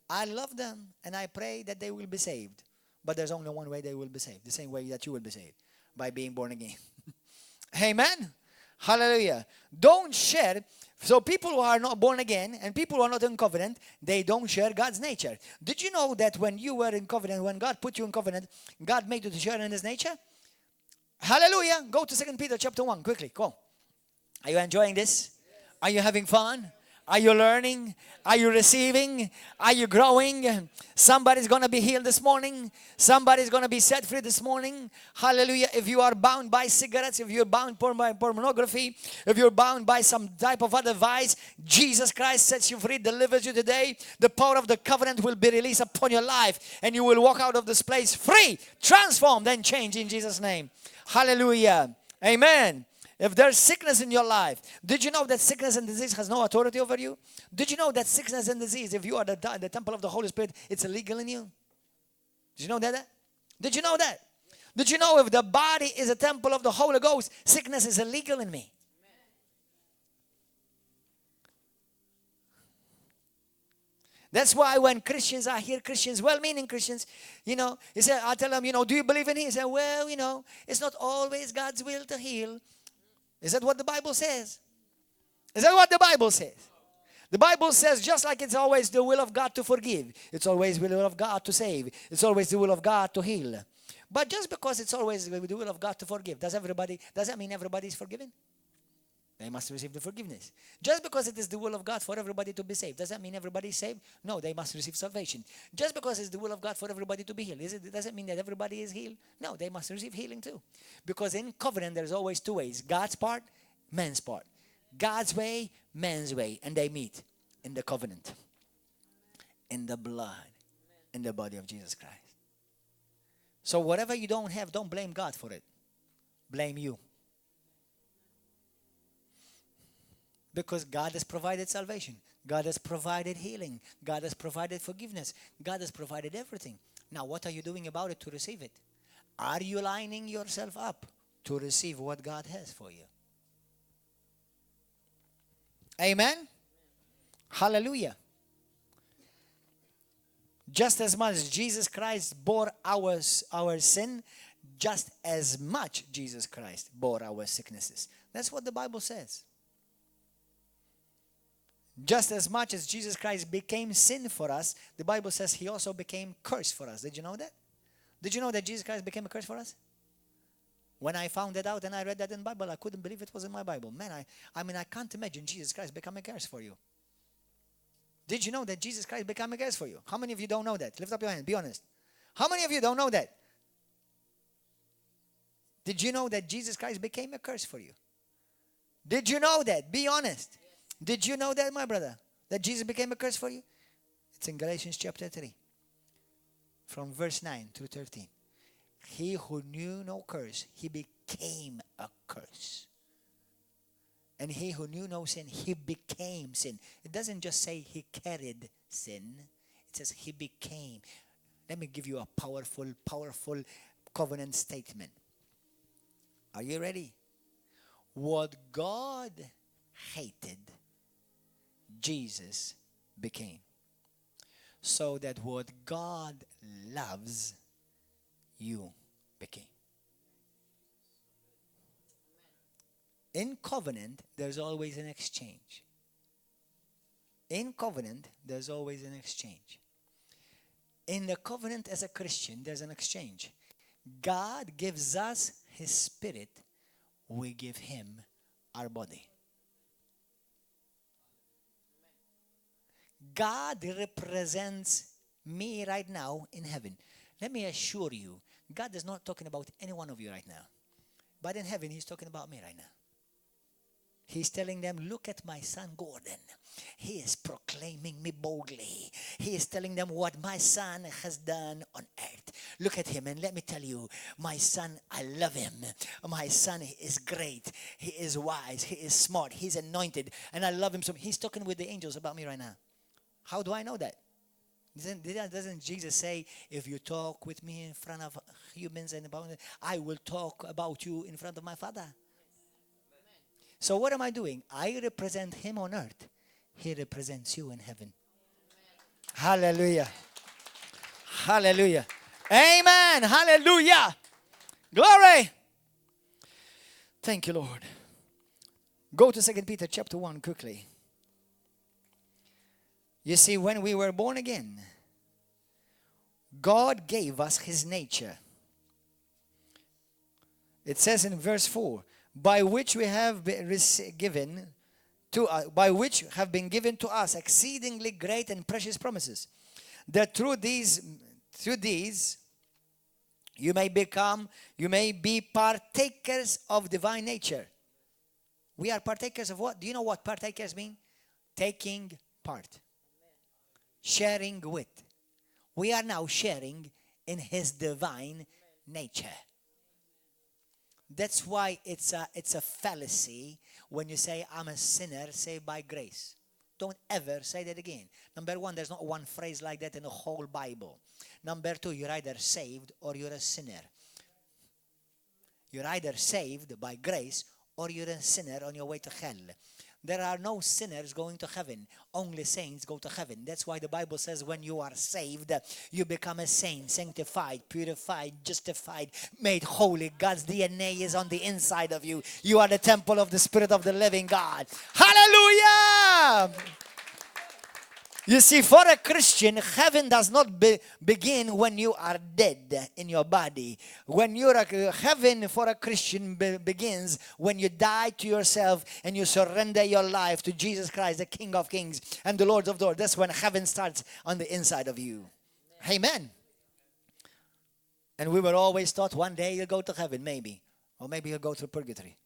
I love them and I pray that they will be saved. But there's only one way they will be saved. The same way that you will be saved. By being born again. Amen. Hallelujah. Don't share. So people who are not born again and people who are not in covenant, they don't share God's nature. Did you know that when you were in covenant, when God put you in covenant, God made you to share in his nature? Hallelujah. Go to 2 Peter chapter 1 quickly. Go. Are you enjoying this? Are you having fun? Are you learning? Are you receiving? Are you growing? Somebody's going to be healed this morning. Somebody's going to be set free this morning. Hallelujah. If you are bound by cigarettes, if you're bound by pornography, if you're bound by some type of other vice, Jesus Christ sets you free, delivers you today. The power of the covenant will be released upon your life and you will walk out of this place free, transformed and changed in Jesus' name. Hallelujah. Amen. If there's sickness in your life, did you know that sickness and disease has no authority over you? Did you know that sickness and disease, if you are the temple of the Holy Spirit, it's illegal in you? Did you know that? Did you know that? Did you know if the body is a temple of the Holy Ghost, sickness is illegal in me? That's why when Christians are here, Christians, well-meaning Christians, he said, I tell them, do you believe in healing? He said, well, it's not always God's will to heal. Is that what the Bible says? Is that what the Bible says? The Bible says just like it's always the will of God to forgive, it's always the will of God to save, it's always the will of God to heal. But just because it's always the will of God to forgive, does that mean everybody is forgiven? They must receive the forgiveness. Just because it is the will of God for everybody to be saved, does that mean everybody is saved? No, they must receive salvation. Just because it's the will of God for everybody to be healed, does it mean that everybody is healed? No, they must receive healing too. Because in covenant, there's always two ways. God's part, man's part. God's way, man's way. And they meet in the covenant, in the blood, in the body of Jesus Christ. So whatever you don't have, don't blame God for it. Blame you. Because God has provided salvation. God has provided healing. God has provided forgiveness. God has provided everything. Now, what are you doing about it to receive it? Are you lining yourself up to receive what God has for you? Amen? Hallelujah. Just as much Jesus Christ bore our sin, just as much Jesus Christ bore our sicknesses. That's what the Bible says. Just as much as Jesus Christ became sin for us, the Bible says he also became curse for us. Did you know that? Did you know that Jesus Christ became a curse for us? When I found that out and I read that in the Bible, I couldn't believe it was in my Bible. Man, I can't imagine Jesus Christ become a curse for you. Did you know that Jesus Christ became a curse for you? How many of you don't know that? Lift up your hand, be honest. How many of you don't know that? Did you know that Jesus Christ became a curse for you? Did you know that? Be honest. Did you know that, my brother? That Jesus became a curse for you? It's in Galatians chapter 3. From verse 9 to 13. He who knew no curse, he became a curse. And he who knew no sin, he became sin. It doesn't just say he carried sin. It says he became. Let me give you a powerful covenant statement. Are you ready? What God hated, Jesus became. So that what God loves, you became. In covenant, there's always an exchange. In covenant, there's always an exchange. In the covenant as a Christian, there's an exchange. God gives us his spirit, we give him our body. God represents me right now in heaven. Let me assure you, God is not talking about any one of you right now. But in heaven, he's talking about me right now. He's telling them, look at my son Gordon. He is proclaiming me boldly. He is telling them what my son has done on earth. Look at him and let me tell you, my son, I love him. My son is great. He is wise. He is smart. He's anointed. And I love him so much. He's talking with the angels about me right now. How do I know that? Doesn't Jesus say, if you talk with me in front of humans and about I will talk about you in front of my Father? So what am I doing? I represent him on earth. He represents you in heaven. Hallelujah. Hallelujah. Amen. Hallelujah. Glory. Thank you, Lord. Go to 2 Peter chapter 1 quickly. You see, when we were born again, God gave us his nature. It says in verse 4, by which we have been given by which have been given to us exceedingly great and precious promises, that through these you may be partakers of divine nature. We are partakers of what? Do you know what partakers mean? Taking part. Sharing with. We are now sharing in his divine nature. That's why it's a fallacy when you say, I'm a sinner saved by grace. Don't ever say that again. Number one, there's not one phrase like that in the whole Bible. Number two, you're either saved or you're a sinner. You're either saved by grace or you're a sinner on your way to hell. There are no sinners going to heaven. Only saints go to heaven. That's why the Bible says when you are saved, you become a saint, sanctified, purified, justified, made holy. God's DNA is on the inside of you. You are the temple of the Spirit of the living God. Hallelujah! You see, for a Christian, heaven does not begin when you are dead in your body. Heaven for a Christian begins when you die to yourself and you surrender your life to Jesus Christ, the King of Kings and the Lord of Lords. That's when heaven starts on the inside of you. Amen. And we were always taught one day you'll go to heaven, maybe. Or maybe you'll go to purgatory.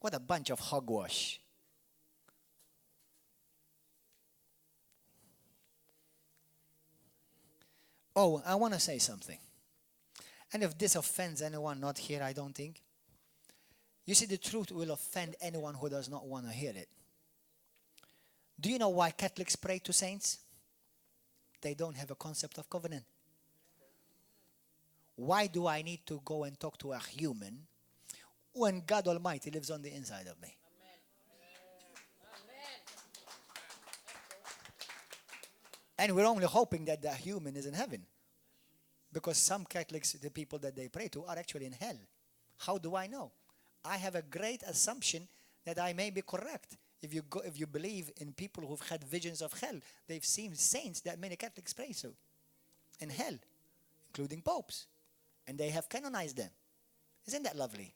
What a bunch of hogwash. Oh, I want to say something. And if this offends anyone not here, I don't think. You see, the truth will offend anyone who does not want to hear it. Do you know why Catholics pray to saints? They don't have a concept of covenant. Why do I need to go and talk to a human when God Almighty lives on the inside of me? And we're only hoping that the human is in heaven. Because some Catholics, the people that they pray to, are actually in hell. How do I know? I have a great assumption that I may be correct. If you believe in people who've had visions of hell, they've seen saints that many Catholics pray to in hell, including popes. And they have canonized them. Isn't that lovely?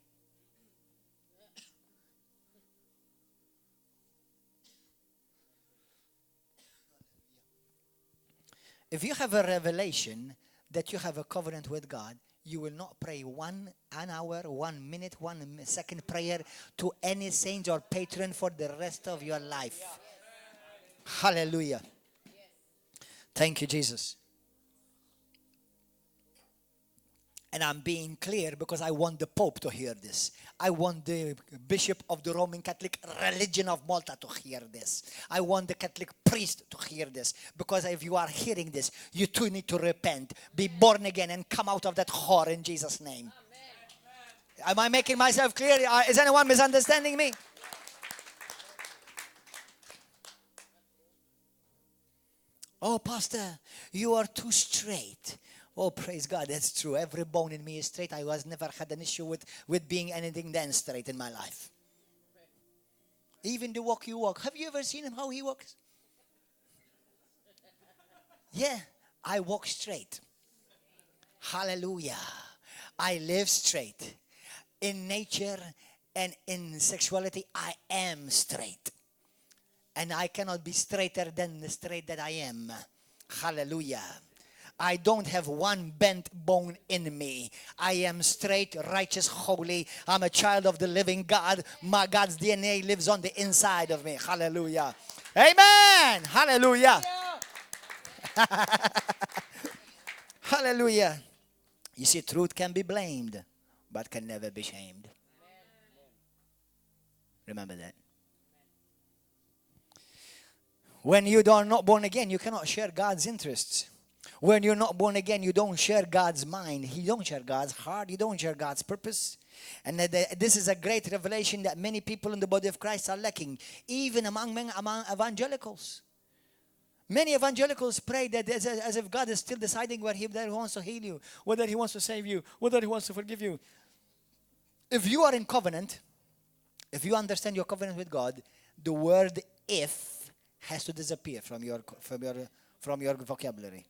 If you have a revelation that you have a covenant with God, you will not pray an hour, 1 minute, 1 second prayer to any saint or patron for the rest of your life. Hallelujah. Thank you, Jesus. And I'm being clear because I want the Pope to hear this. I want the Bishop of the Roman Catholic religion of Malta to hear this. I want the Catholic priest to hear this. Because if you are hearing this, you too need to repent, be born again, and come out of that whore in Jesus' name. Amen. Am I making myself clear? Is anyone misunderstanding me? Oh, Pastor, you are too straight. Oh, praise God, that's true. Every bone in me is straight. I was never had an issue with being anything than straight in my life. Even the walk you walk. Have you ever seen him how he walks? Yeah, I walk straight. Hallelujah. I live straight. In nature and in sexuality, I am straight. And I cannot be straighter than the straight that I am. Hallelujah. I don't have one bent bone in me. I am straight, righteous, holy. I'm a child of the living God. My God's DNA lives on the inside of me. Hallelujah. Amen. Hallelujah. Hallelujah. You see, truth can be blamed, but can never be shamed. Remember that. When you are not born again, you cannot share God's interests. When you're not born again, you don't share God's mind. You don't share God's heart. You don't share God's purpose. And this is a great revelation that many people in the body of Christ are lacking, even among evangelicals. Many evangelicals pray that as if God is still deciding whether He wants to heal you, whether He wants to save you, whether He wants to forgive you. If you are in covenant, if you understand your covenant with God, the word "if" has to disappear from your vocabulary.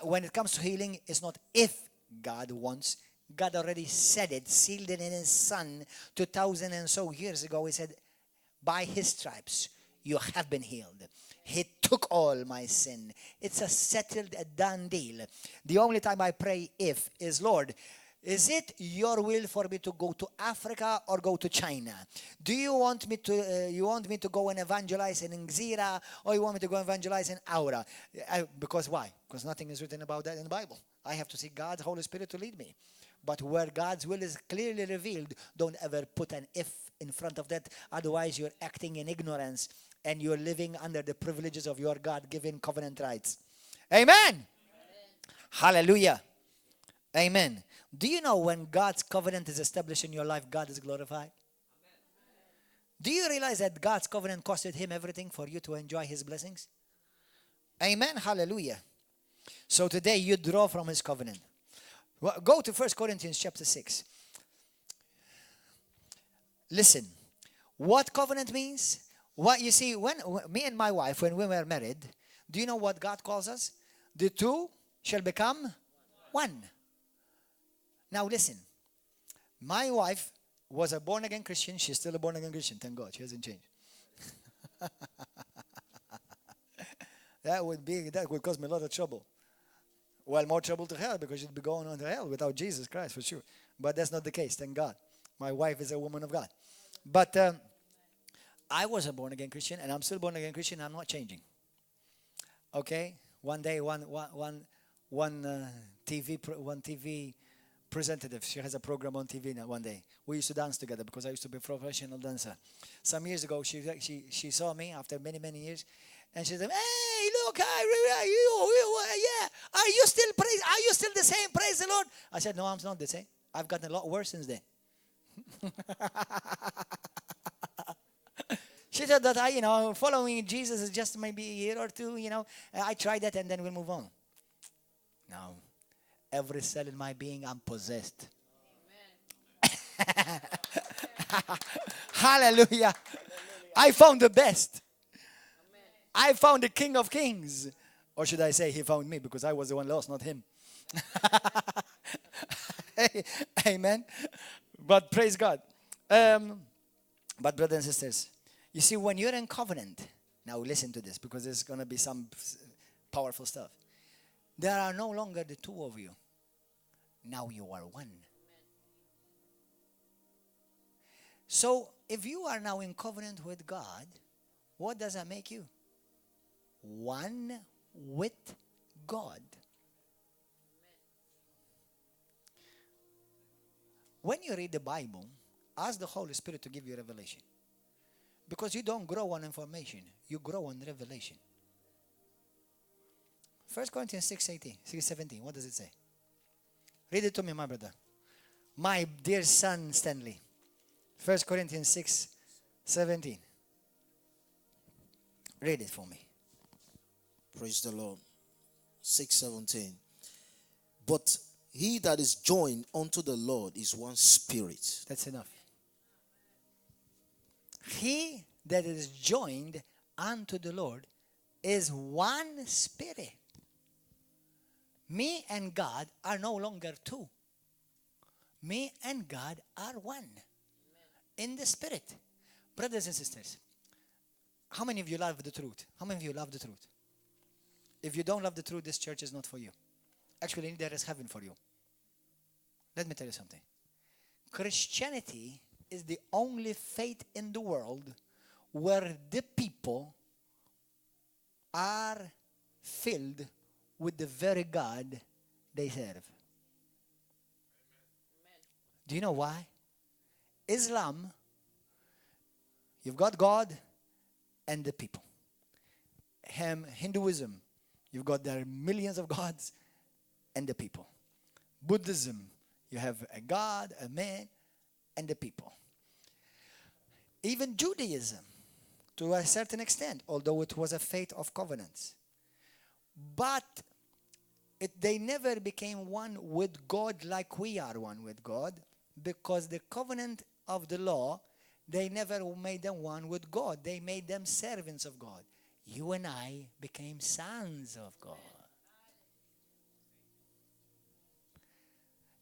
When it comes to healing, it's not if God wants. God already said it, sealed it in His Son 2,000 and so years ago. He said, by His stripes you have been healed. He took all my sin. It's a settled, a done deal. The only time I pray if is, Lord, is it your will for me to go to Africa or go to China? Do you want me to go and evangelize in Ngzira, or you want me to go evangelize in Aura? Because why? Because nothing is written about that in the Bible. I have to seek God's Holy Spirit to lead me. But where God's will is clearly revealed, don't ever put an if in front of that. Otherwise, you're acting in ignorance and you're living under the privileges of your God-given covenant rights. Amen. Hallelujah. Amen. Do you know when God's covenant is established in your life, God is glorified? Do you realize that God's covenant costed Him everything for you to enjoy His blessings? Amen. Hallelujah. So today you draw from His covenant. Well, go to 1 Corinthians chapter 6. Listen. What covenant means? What you see, when me and my wife, when we were married, do you know what God calls us? The two shall become one. Now listen, my wife was a born-again Christian. She's still a born-again Christian, thank God. She hasn't changed. That would cause me a lot of trouble. Well, more trouble to hell, because she'd be going on to hell without Jesus Christ, for sure. But that's not the case, thank God. My wife is a woman of God. But I was a born-again Christian, and I'm still born-again Christian. I'm not changing. Okay? One day, one TV presentative. She has a program on TV now one day. We used to dance together because I used to be a professional dancer. Some years ago, she saw me after many, many years, and she said, "Hey, look, yeah. Are you still the same? Praise the Lord." I said, "No, I'm not the same. I've gotten a lot worse since then." She said that following Jesus is just maybe a year or two. I tried that and then we'll move on. No. Every cell in my being, I'm possessed. Amen. Hallelujah. I found the best. Amen. I found the King of Kings. Or should I say, He found me, because I was the one lost, not Him. Amen. But praise God. But brothers and sisters, you see, when you're in covenant, now listen to this, because there's going to be some powerful stuff. There are no longer the two of you. Now you are one. So, if you are now in covenant with God, what does that make you? One with God. When you read the Bible, ask the Holy Spirit to give you revelation. Because you don't grow on information, you grow on revelation. 1 Corinthians 6:17, what does it say? Read it to me, my brother. My dear son Stanley. 1 Corinthians 6:17. Read it for me.
Praise the Lord. 6:17. But he that is joined unto the Lord is one spirit.
That's enough. He that is joined unto the Lord is one spirit. Me and God are no longer two. Me and God are one. In the spirit. Brothers and sisters, how many of you love the truth? How many of you love the truth? if you don't love the truth, this church is not for you. Actually, there is heaven for you. Let me tell you something. Christianity is the only faith in the world where the people are filled with the very God they serve. Do you know why? Islam, you've got God and the people. Hinduism, you've got there millions of gods and the people. Buddhism, you have a God, a man, and the people. Even Judaism, to a certain extent, although it was a faith of covenants. But they never became one with God like we are one with God, because the covenant of the law, they never made them one with God. They made them servants of God. You and I became sons of God.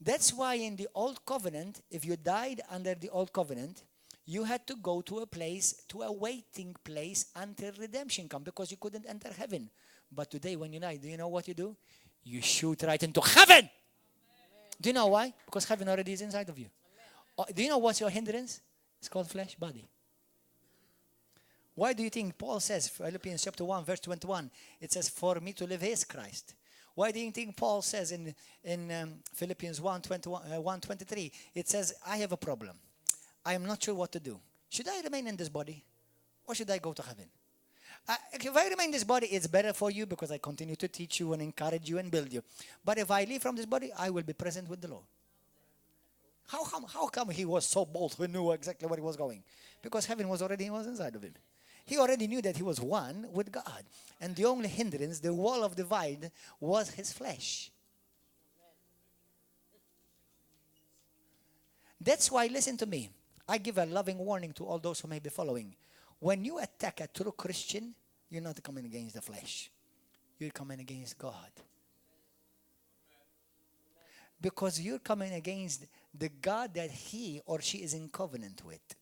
That's why in the old covenant, if you died under the old covenant, you had to go to a place, to a waiting place until redemption come, because you couldn't enter heaven. But today when you die, do you know what you do? You shoot right into heaven. Amen. Do you know why? Because heaven already is inside of you. Do you know what's your hindrance? It's called flesh, body. Why do you think Paul says, Philippians chapter 1, verse 21, it says, for me to live is Christ. Why do you think Paul says in Philippians 1:23, it says, I have a problem. I am not sure what to do. Should I remain in this body or should I go to heaven? If I remain in this body, it's better for you because I continue to teach you and encourage you and build you. But if I leave from this body, I will be present with the Lord. How come he was so bold? He knew exactly where he was going. Because heaven was inside of him. He already knew that he was one with God. And the only hindrance, the wall of divide, was his flesh. That's why, listen to me. I give a loving warning to all those who may be following. When you attack a true Christian, you're not coming against the flesh. You're coming against God. Because you're coming against the God that he or she is in covenant with.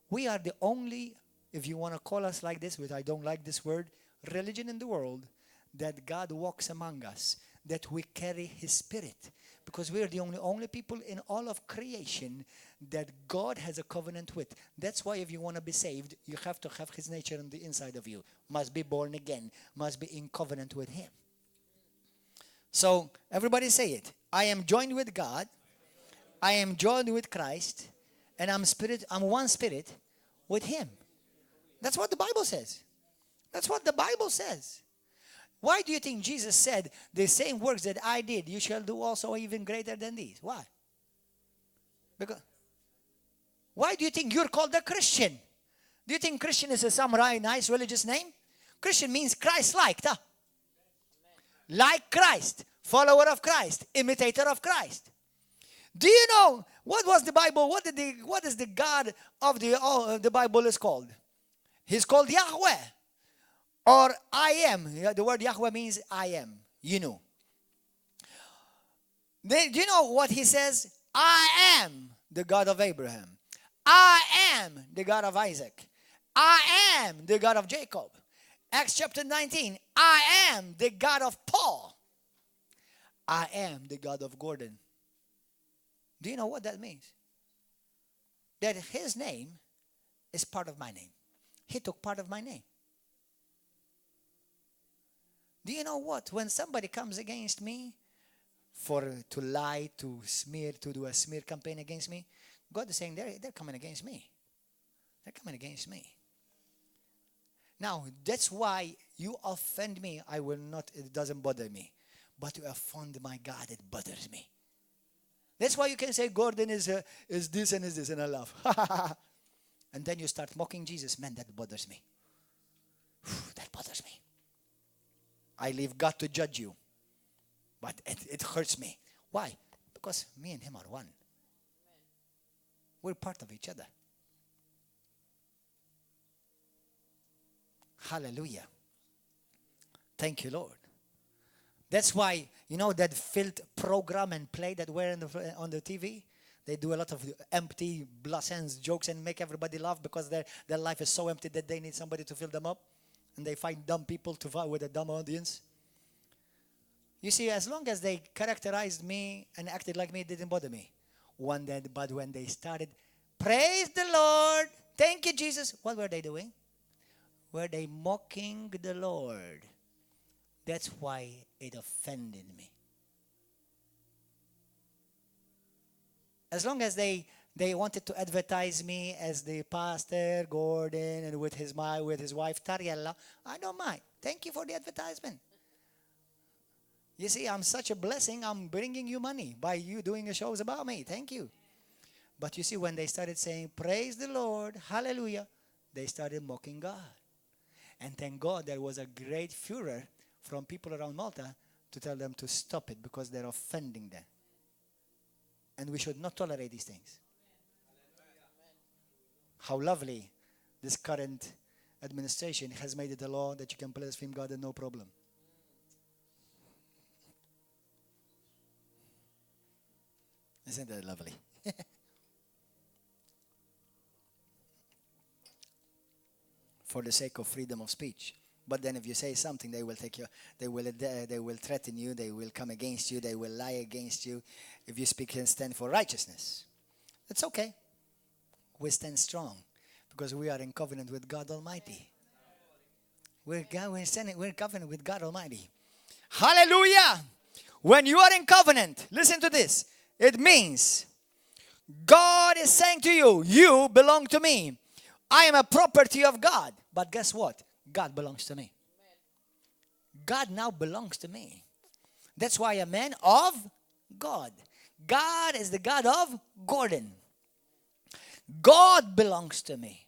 We are the only, if you want to call us like this, which I don't like this word, religion in the world, that God walks among us, that we carry his spirit. Because we are the only people in all of creation that God has a covenant with. That's why if you want to be saved, you have to have his nature on the inside of you. Must be born again. Must be in covenant with him. So everybody say it. I am joined with God. I am joined with Christ. And I'm one spirit with him. That's what the Bible says. That's what the Bible says. Why do you think Jesus said, the same works that I did, you shall do also even greater than these? Why? Because, why do you think you're called a Christian? Do you think Christian is some nice religious name? Christian means Christ-like. Huh? Like Christ, follower of Christ, imitator of Christ. Do you know what was the Bible? What is the God of the Bible is called? He's called Yahweh. Or I am. The word Yahweh means I am. You know. Do you know what he says? I am the God of Abraham. I am the God of Isaac. I am the God of Jacob. Acts chapter 19. I am the God of Paul. I am the God of Gordon. Do you know what that means? That his name is part of my name. He took part of my name. Do you know what? When somebody comes against me to lie, to smear, to do a smear campaign against me, God is saying they're coming against me. They're coming against me. Now, that's why you offend me. It doesn't bother me. But to offend my God, it bothers me. That's why you can say Gordon is this and is this, and I laugh. And then you start mocking Jesus. Man, that bothers me. That bothers me. I leave God to judge you. But it hurts me. Why? Because me and him are one. We're part of each other. Hallelujah. Thank you, Lord. That's why, you know that filth program and play that were on the TV? They do a lot of empty, blasphemous jokes and make everybody laugh because their life is so empty that they need somebody to fill them up. and they find dumb people to fight with a dumb audience. You see, as long as they characterized me and acted like me, it didn't bother me. But when they started, praise the Lord, thank you, Jesus, what were they doing? Were they mocking the Lord? That's why it offended me. As long as they wanted to advertise me as the pastor, Gordon, and with his wife, Tariella, I don't mind. Thank you for the advertisement. You see, I'm such a blessing. I'm bringing you money by you doing a shows about me. Thank you. But you see, when they started saying, praise the Lord, hallelujah, they started mocking God. And thank God there was a great furor from people around Malta to tell them to stop it because they're offending them. And we should not tolerate these things. How lovely this current administration has made it a law that you can blaspheme God and no problem. Isn't that lovely? For the sake of freedom of speech. But then if you say something, they will take you, they will threaten you, they will come against you, they will lie against you. If you speak and stand for righteousness, it's okay. We stand strong because we are in covenant with God Almighty. We're in covenant with God Almighty. Hallelujah! When you are in covenant, listen to this. It means God is saying to you, you belong to me. I am a property of God. But guess what? God belongs to me. God now belongs to me. That's why I'm a man of God. God is the God of Gordon. God belongs to me.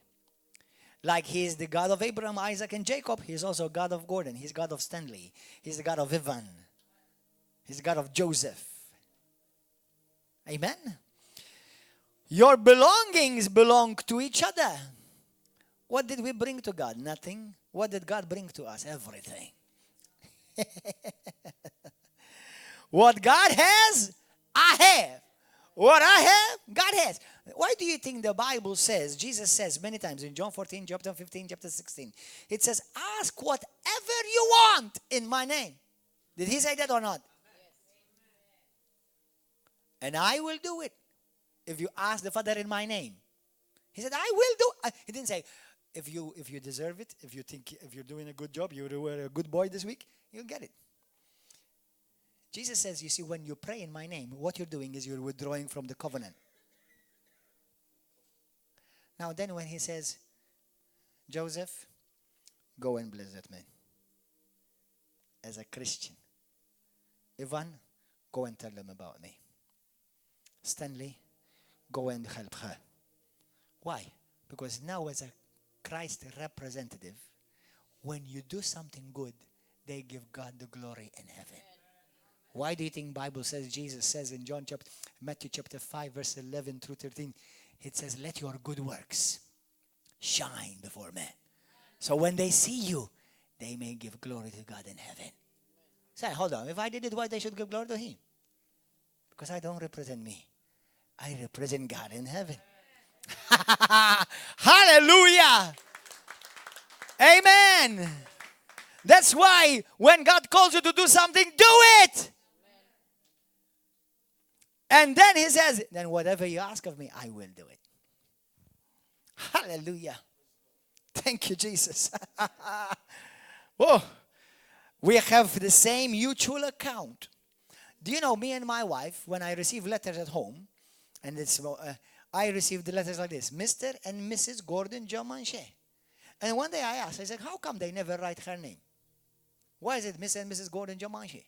Like he is the God of Abraham, Isaac, and Jacob, he's also God of Gordon. He's God of Stanley. He's the God of Ivan. He's the God of Joseph. Amen? Your belongings belong to each other. What did we bring to God? Nothing. What did God bring to us? Everything. What God has, I have. What I have, God has. Why do you think the Bible says, Jesus says many times in John 14, chapter 15, chapter 16, it says, ask whatever you want in my name. Did he say that or not? And I will do it if you ask the Father in my name. He said, I will do it. He didn't say, if you deserve it, if you think, if you're doing a good job, you were a good boy this week, you'll get it. Jesus says, you see, when you pray in my name, what you're doing is you're withdrawing from the covenant. Now then when he says, Joseph, go and bless that man. As a Christian. Ivan, go and tell them about me. Stanley, go and help her. Why? Because now as a Christ representative, when you do something good, they give God the glory in heaven. Why do you think Bible says, Jesus says in Matthew chapter 5, verse 11 through 13, it says, let your good works shine before men. So when they see you, they may give glory to God in heaven. Say, hold on, if I did it, why they should give glory to him? Because I don't represent me. I represent God in heaven. Hallelujah. Amen. That's why when God calls you to do something, do it. And then he says, then whatever you ask of me, I will do it. Hallelujah. Thank you, Jesus. Whoa. We have the same mutual account. Do you know, me and my wife, when I receive letters at home, and I received the letters like this, Mr. and Mrs. Gordon John Manchè. And one day I asked, I said, how come they never write her name? Why is it Mr. and Mrs. Gordon John Manchè?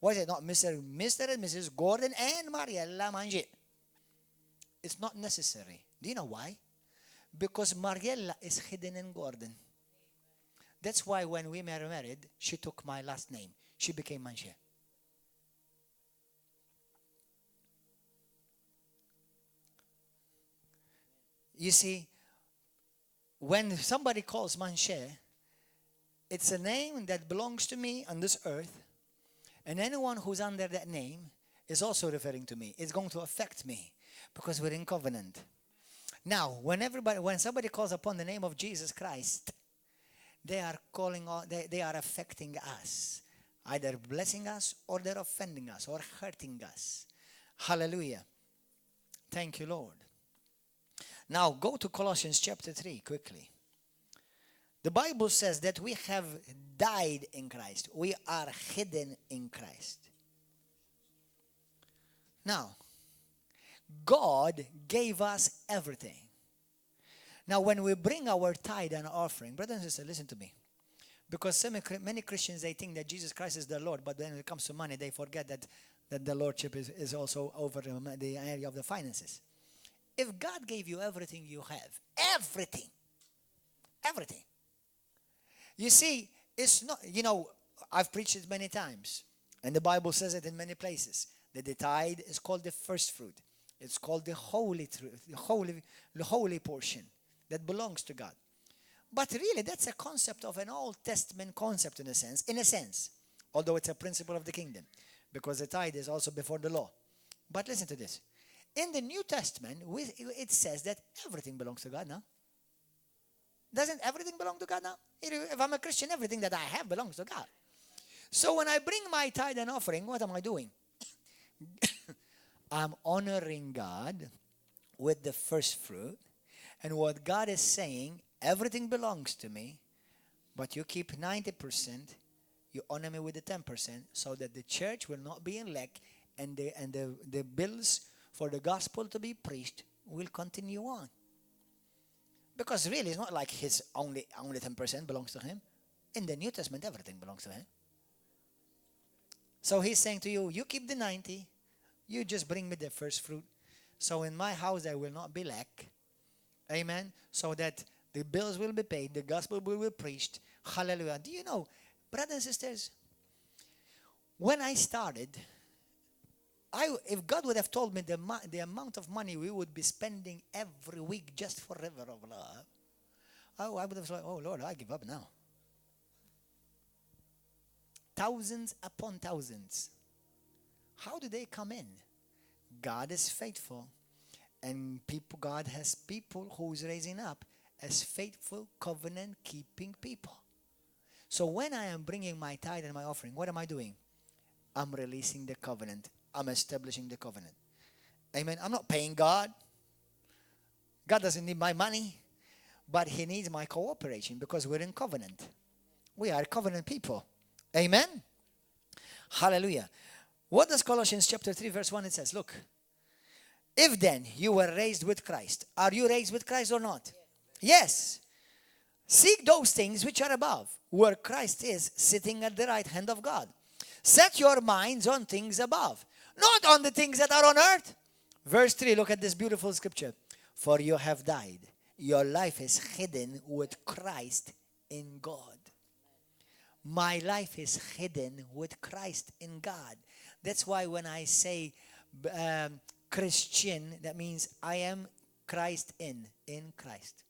Why is it not Mr. and Mrs. Gordon and Mariella Manchè? It's not necessary. Do you know why? Because Mariella is hidden in Gordon. That's why when we were married, she took my last name. She became Manchè. You see, when somebody calls Manchè, it's a name that belongs to me on this earth, and anyone who's under that name is also referring to me. It's going to affect me because we're in covenant. Now, when somebody calls upon the name of Jesus Christ, they are they are affecting us, either blessing us or they're offending us or hurting us. Hallelujah. Thank you, Lord. Now go to Colossians chapter 3 quickly. The Bible says that we have died in Christ. We are hidden in Christ. Now, God gave us everything. Now, when we bring our tithe and offering, brothers and sisters, listen to me. Because many Christians, they think that Jesus Christ is their Lord, but when it comes to money, they forget that the Lordship is also over the area of the finances. If God gave you everything you have, everything. You see, it's not, I've preached it many times, and the Bible says it in many places, that the tithe is called the first fruit. It's called the holy portion that belongs to God. But really, that's a concept of an Old Testament concept in a sense, although it's a principle of the kingdom, because the tithe is also before the law. But listen to this. In the New Testament, it says that everything belongs to God now. Doesn't everything belong to God now? If I'm a Christian, everything that I have belongs to God. So when I bring my tithe and offering, what am I doing? I'm honoring God with the first fruit. And what God is saying, everything belongs to me, but you keep 90%, you honor me with the 10%, so that the church will not be in lack, and the bills for the gospel to be preached will continue on. Because really, it's not like his only 10% belongs to him. In the New Testament, everything belongs to him. So he's saying to you, you keep the 90, you just bring me the first fruit. So in my house, there will not be lack. Amen. So that the bills will be paid, the gospel will be preached. Hallelujah. Do you know, brothers and sisters, when I started, if God would have told me the amount of money we would be spending every week just for River of Love, I would have said, oh Lord, I give up now. Thousands upon thousands. How do they come in? God is faithful. And God has people who's raising up as faithful, covenant-keeping people. So when I am bringing my tithe and my offering, what am I doing? I'm releasing the covenant. I'm establishing the covenant. Amen. I'm not paying God. God doesn't need my money, but he needs my cooperation because we're in covenant. We are covenant people. Amen. Hallelujah. What does Colossians chapter 3 verse 1 it says? Look. If then you were raised with Christ, are you raised with Christ or not? Yes. Seek those things which are above, where Christ is sitting at the right hand of God. Set your minds on things above, not on the things that are on earth. Verse 3, look at this beautiful scripture. For you have died. Your life is hidden with Christ in God. My life is hidden with Christ in God. That's why when I say Christian, that means I am Christ in Christ.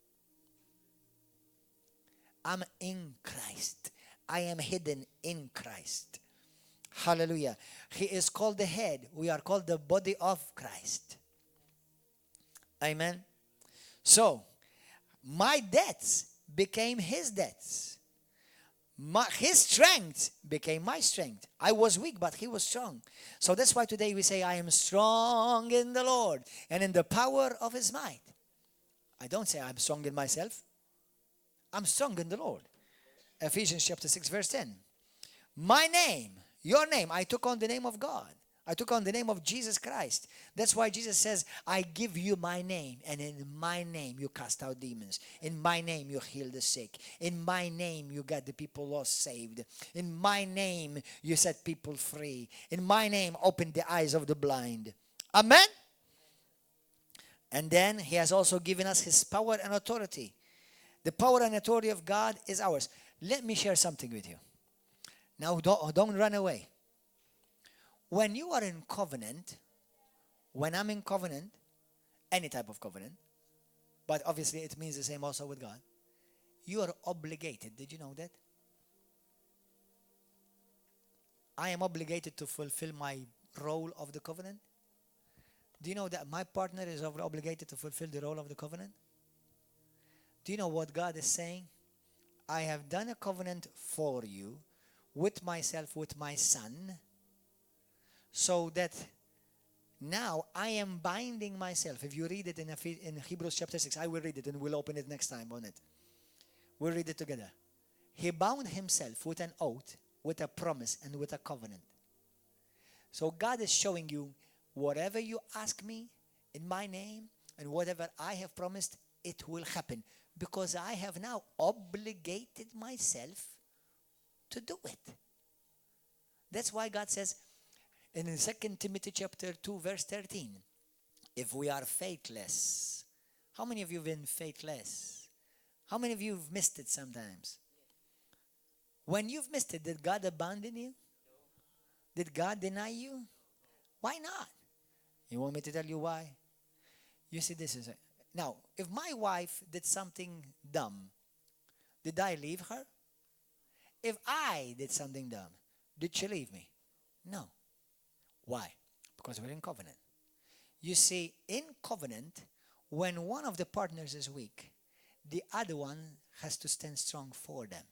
I'm in Christ. I am hidden in Christ. Hallelujah. He is called the head. We are called the body of Christ. Amen. So, my debts became his debts. His strength became my strength. I was weak, but he was strong. So that's why today we say, I am strong in the Lord and in the power of his might. I don't say I'm strong in myself. I'm strong in the Lord. Ephesians chapter 6 verse 10. My name, your name, I took on the name of God. I took on the name of Jesus Christ. That's why Jesus says, I give you my name, and in my name you cast out demons. In my name you heal the sick. In my name you got the people lost saved. In my name you set people free. In my name open the eyes of the blind. Amen? And then he has also given us his power and authority. The power and authority of God is ours. Let me share something with you. Now don't run away. When you are in covenant, when I'm in covenant, any type of covenant, but obviously it means the same also with God, you are obligated. Did you know that? I am obligated to fulfill my role of the covenant. Do you know that my partner is obligated to fulfill the role of the covenant? Do you know what God is saying? I have done a covenant for you with myself, with my son, so that now I am binding myself. If you read it in Hebrews chapter 6, I will read it and we'll open it next time on it. We'll read it together. He bound himself with an oath, with a promise, and with a covenant. So God is showing you, whatever you ask me in my name and whatever I have promised, it will happen. Because I have now obligated myself to do it. That's why God says in 2 Timothy chapter 2 verse 13, if we are faithless, how many of you have been faithless? How many of you have missed it sometimes? When you've missed it, did God abandon you? Did God deny you? Why not? You want me to tell you why? You see, this is it. Now, if my wife did something dumb, did I leave her? If I did something dumb, did she leave me? No. Why? Because we're in covenant. You see, in covenant, when one of the partners is weak, the other one has to stand strong for them.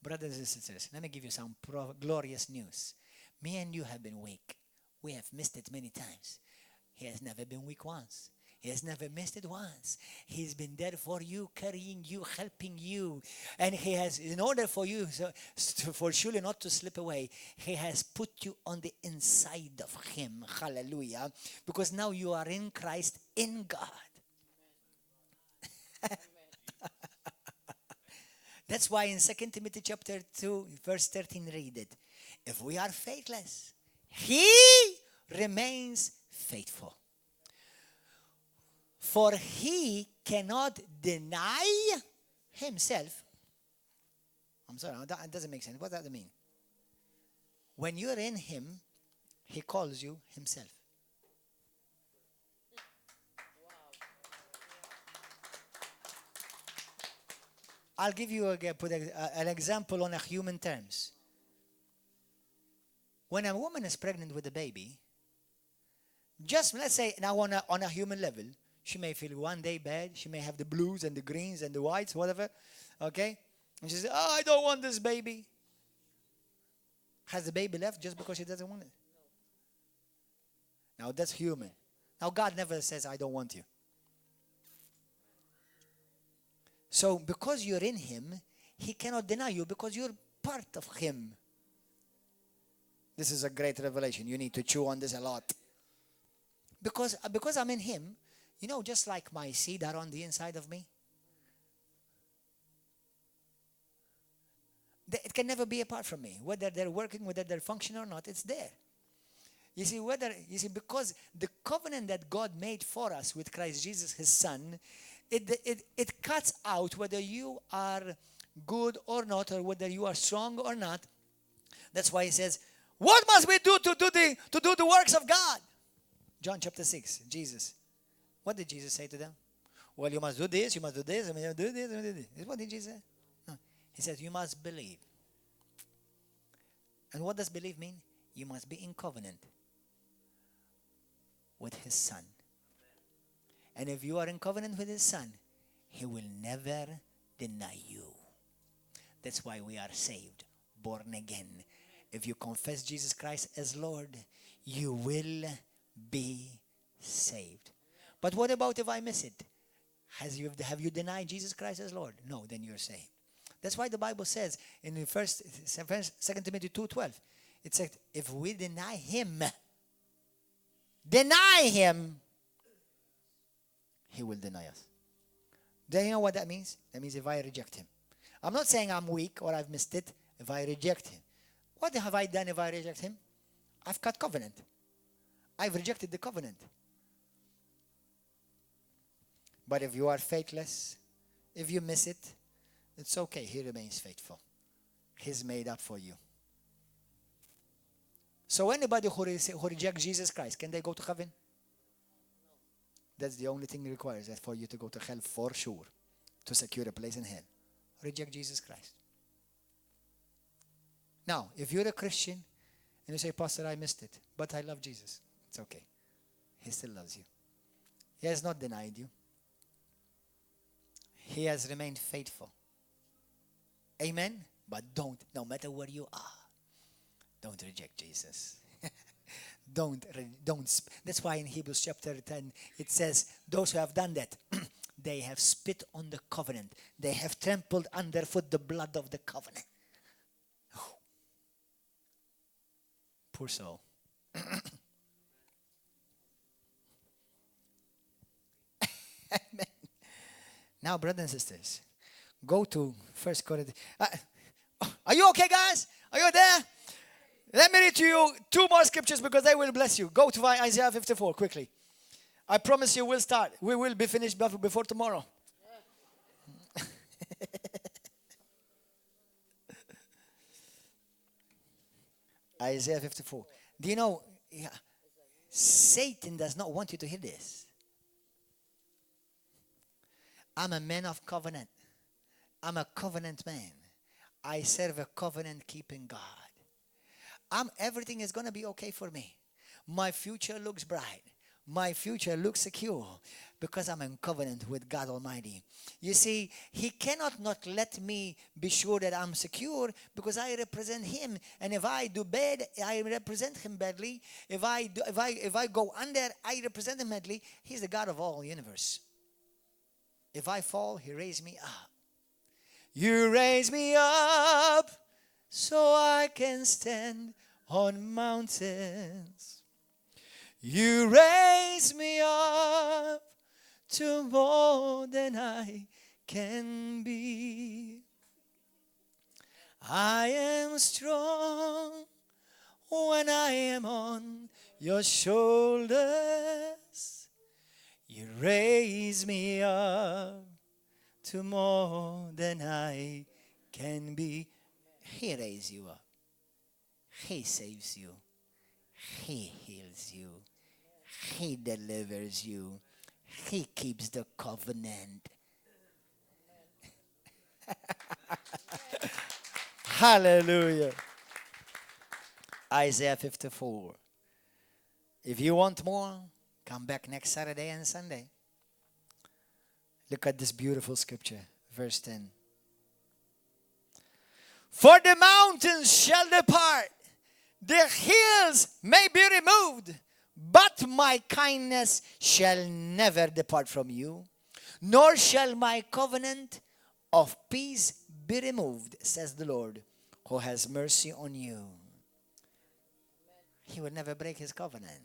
Brothers and sisters, let me give you some glorious news. Me and you have been weak. We have missed it many times. He has never been weak once. He has never missed it once. He's been there for you, carrying you, helping you. And he has, in order for you, for surely not to slip away, he has put you on the inside of him. Hallelujah. Because now you are in Christ, in God. That's why in 2 Timothy chapter 2, verse 13, read it. If we are faithless, he remains faithful. For he cannot deny himself. I'm sorry, that doesn't make sense. What does that mean? When you're in him, he calls you himself. I'll give you an example on a human terms. When a woman is pregnant with a baby, just let's say now on a human level, she may feel one day bad. She may have the blues and the greens and the whites, whatever. Okay? And she says, oh, I don't want this baby. Has the baby left just because she doesn't want it? Now that's human. Now God never says, I don't want you. So because you're in him, he cannot deny you because you're part of him. This is a great revelation. You need to chew on this a lot. Because I'm in him, you know, just like my seed are on the inside of me. It can never be apart from me. Whether they're working, whether they're functioning or not, it's there. You see, because the covenant that God made for us with Christ Jesus, his son, it cuts out whether you are good or not, or whether you are strong or not. That's why he says, what must we do to do the works of God? John chapter 6, Jesus. What did Jesus say to them? Well, you must do this, you must do this, you must do this, you must do this. What did Jesus say? No. He said, you must believe. And what does believe mean? You must be in covenant with his son. And if you are in covenant with his son, he will never deny you. That's why we are saved, born again. If you confess Jesus Christ as Lord, you will be saved. But what about if I miss it? Have you denied Jesus Christ as Lord? No, then you're saved. That's why the Bible says in the 2 Timothy 2:12, it said, if we deny him, he will deny us. Do you know what that means? That means if I reject him. I'm not saying I'm weak or I've missed it. If I reject him. What have I done if I reject him? I've cut covenant. I've rejected the covenant. But if you are faithless, if you miss it, it's okay. He remains faithful. He's made up for you. So anybody who rejects Jesus Christ, can they go to heaven? That's the only thing it requires, that for you to go to hell for sure, to secure a place in hell. Reject Jesus Christ. Now, if you're a Christian and you say, Pastor, I missed it, but I love Jesus, it's okay. He still loves you. He has not denied you. He has remained faithful. Amen? But don't, no matter where you are, don't reject Jesus. Don't. That's why in Hebrews chapter 10, it says, those who have done that, they have spit on the covenant. They have trampled underfoot the blood of the covenant. Poor soul. Amen. Now, brothers and sisters, go to 1 Corinthians. Are you okay, guys? Are you there? Let me read to you 2 more scriptures because they will bless you. Go to Isaiah 54 quickly. I promise you we'll start. We will be finished before tomorrow. Isaiah 54. Do you know, Satan does not want you to hear this. I'm a man of covenant. I'm a covenant man. I serve a covenant-keeping God. Everything is going to be okay for me. My future looks bright. My future looks secure because I'm in covenant with God Almighty. You see, He cannot not let me be sure that I'm secure because I represent Him. And if I do bad, I represent Him badly. If I go under, I represent Him badly. He's the God of all universe. If I fall, He raised me up. You raise me up so I can stand on mountains. You raise me up to more than I can be. I am strong when I am on your shoulders. You raise me up to more than I can be. He raises you up. He saves you. He heals you. He delivers you. He keeps the covenant. Hallelujah. Isaiah 54. If you want more, come back next Saturday and Sunday. Look at this beautiful scripture, verse 10. For the mountains shall depart, the hills may be removed, but my kindness shall never depart from you, nor shall my covenant of peace be removed, says the Lord, who has mercy on you. He will never break His covenant.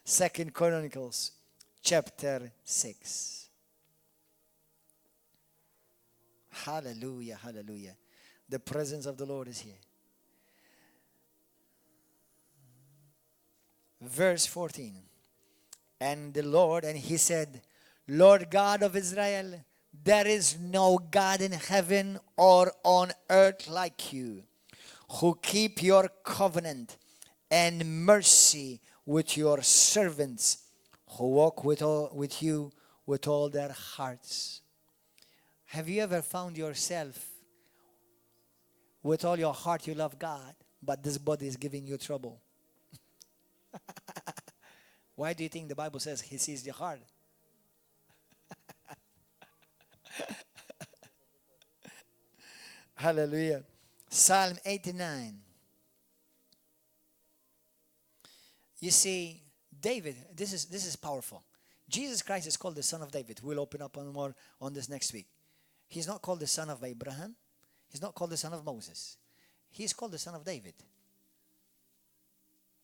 2 Chronicles chapter 6. Hallelujah, hallelujah. The presence of the Lord is here. Verse 14. And the Lord, and He said, Lord God of Israel, there is no God in heaven or on earth like you, who keep your covenant and mercy with your servants, who walk with you with all their hearts. Have you ever found yourself with all your heart you love God, but this body is giving you trouble? Why do you think the Bible says He sees your heart? Hallelujah. Psalm 89. You see, David, this is powerful. Jesus Christ is called the Son of David. We'll open up on more on this next week. He's not called the son of Abraham. He's not called the son of Moses. He's called the son of David.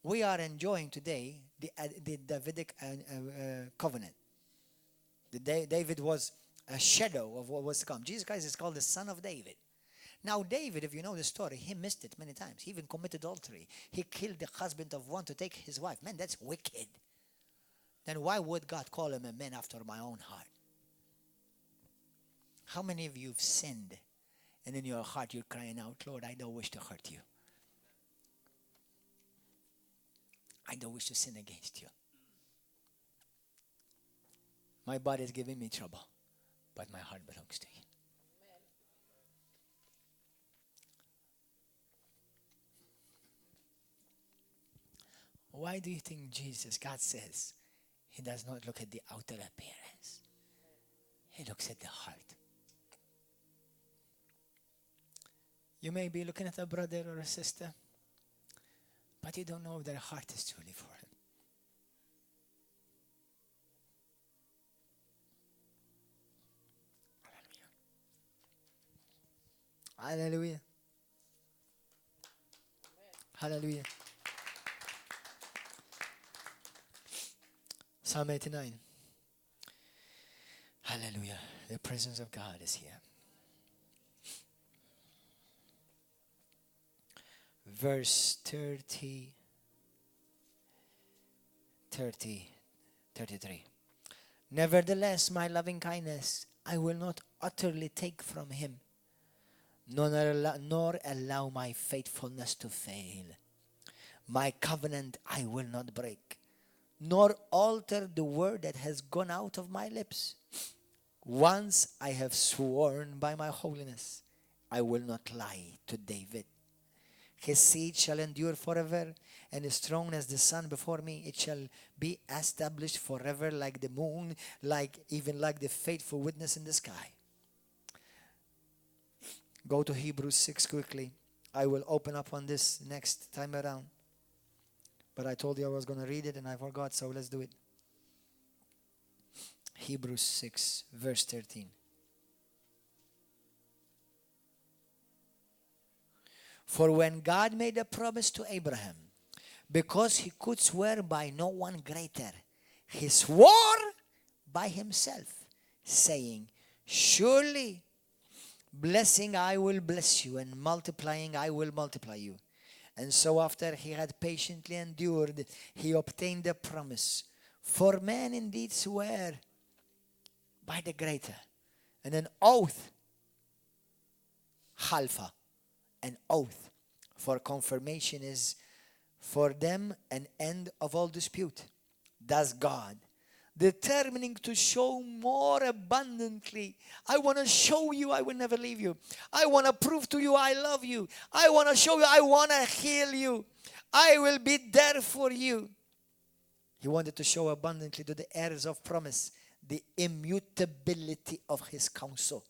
We are enjoying today the Davidic covenant. David was a shadow of what was to come. Jesus Christ is called the son of David. Now David, if you know the story, he missed it many times. He even committed adultery. He killed the husband of one to take his wife. Man, that's wicked. Then why would God call him a man after my own heart? How many of you have sinned and in your heart you're crying out, Lord, I don't wish to hurt you. I don't wish to sin against you. My body is giving me trouble, but my heart belongs to you. Why do you think God says He does not look at the outer appearance? He looks at the heart. You may be looking at a brother or a sister, but you don't know if their heart is truly for him. Hallelujah. Hallelujah. Psalm 89. Hallelujah. The presence of God is here. Verse 33. Nevertheless, my loving kindness I will not utterly take from him, nor allow my faithfulness to fail. My covenant I will not break, nor alter the word that has gone out of my lips. Once I have sworn by my holiness, I will not lie to David. His seed shall endure forever, and his throne as the sun before me. It shall be established forever like the moon, even like the faithful witness in the sky. Go to Hebrews 6 quickly. I will open up on this next time around. But I told you I was going to read it and I forgot, so let's do it. Hebrews 6, verse 13. For when God made a promise to Abraham, because he could swear by no one greater, he swore by himself, saying, surely blessing I will bless you, and multiplying I will multiply you. And so after he had patiently endured, he obtained the promise. For man indeed swear by the greater, and an oath, halfa, an oath for confirmation is for them an end of all dispute. Thus God, determining to show more abundantly, I want to show you I will never leave you. I want to prove to you I love you. I want to show you I want to heal you. I will be there for you. He wanted to show abundantly to the heirs of promise the immutability of his counsel,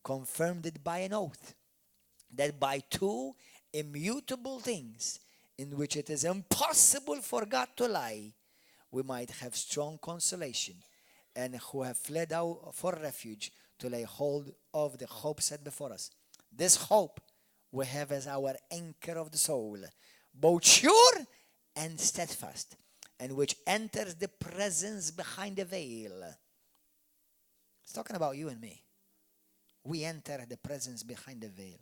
confirmed it by an oath, that by two immutable things in which it is impossible for God to lie, we might have strong consolation, and who have fled out for refuge to lay hold of the hope set before us. This hope we have as our anchor of the soul, both sure and steadfast, and which enters the presence behind the veil. It's talking about you and me. We enter the presence behind the veil,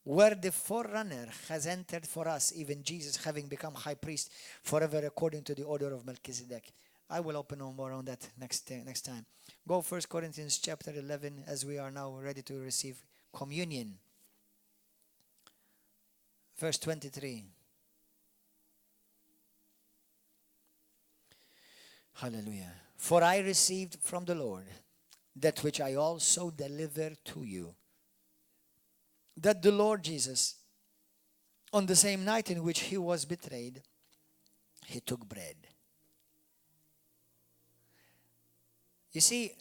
where the forerunner has entered for us, even Jesus having become high priest forever according to the order of Melchizedek. I will open on more on that next time. Go 1 Corinthians chapter 11 as we are now ready to receive communion. Verse 23. Hallelujah. For I received from the Lord that which I also delivered to you, that the Lord Jesus, on the same night in which he was betrayed, he took bread. You see,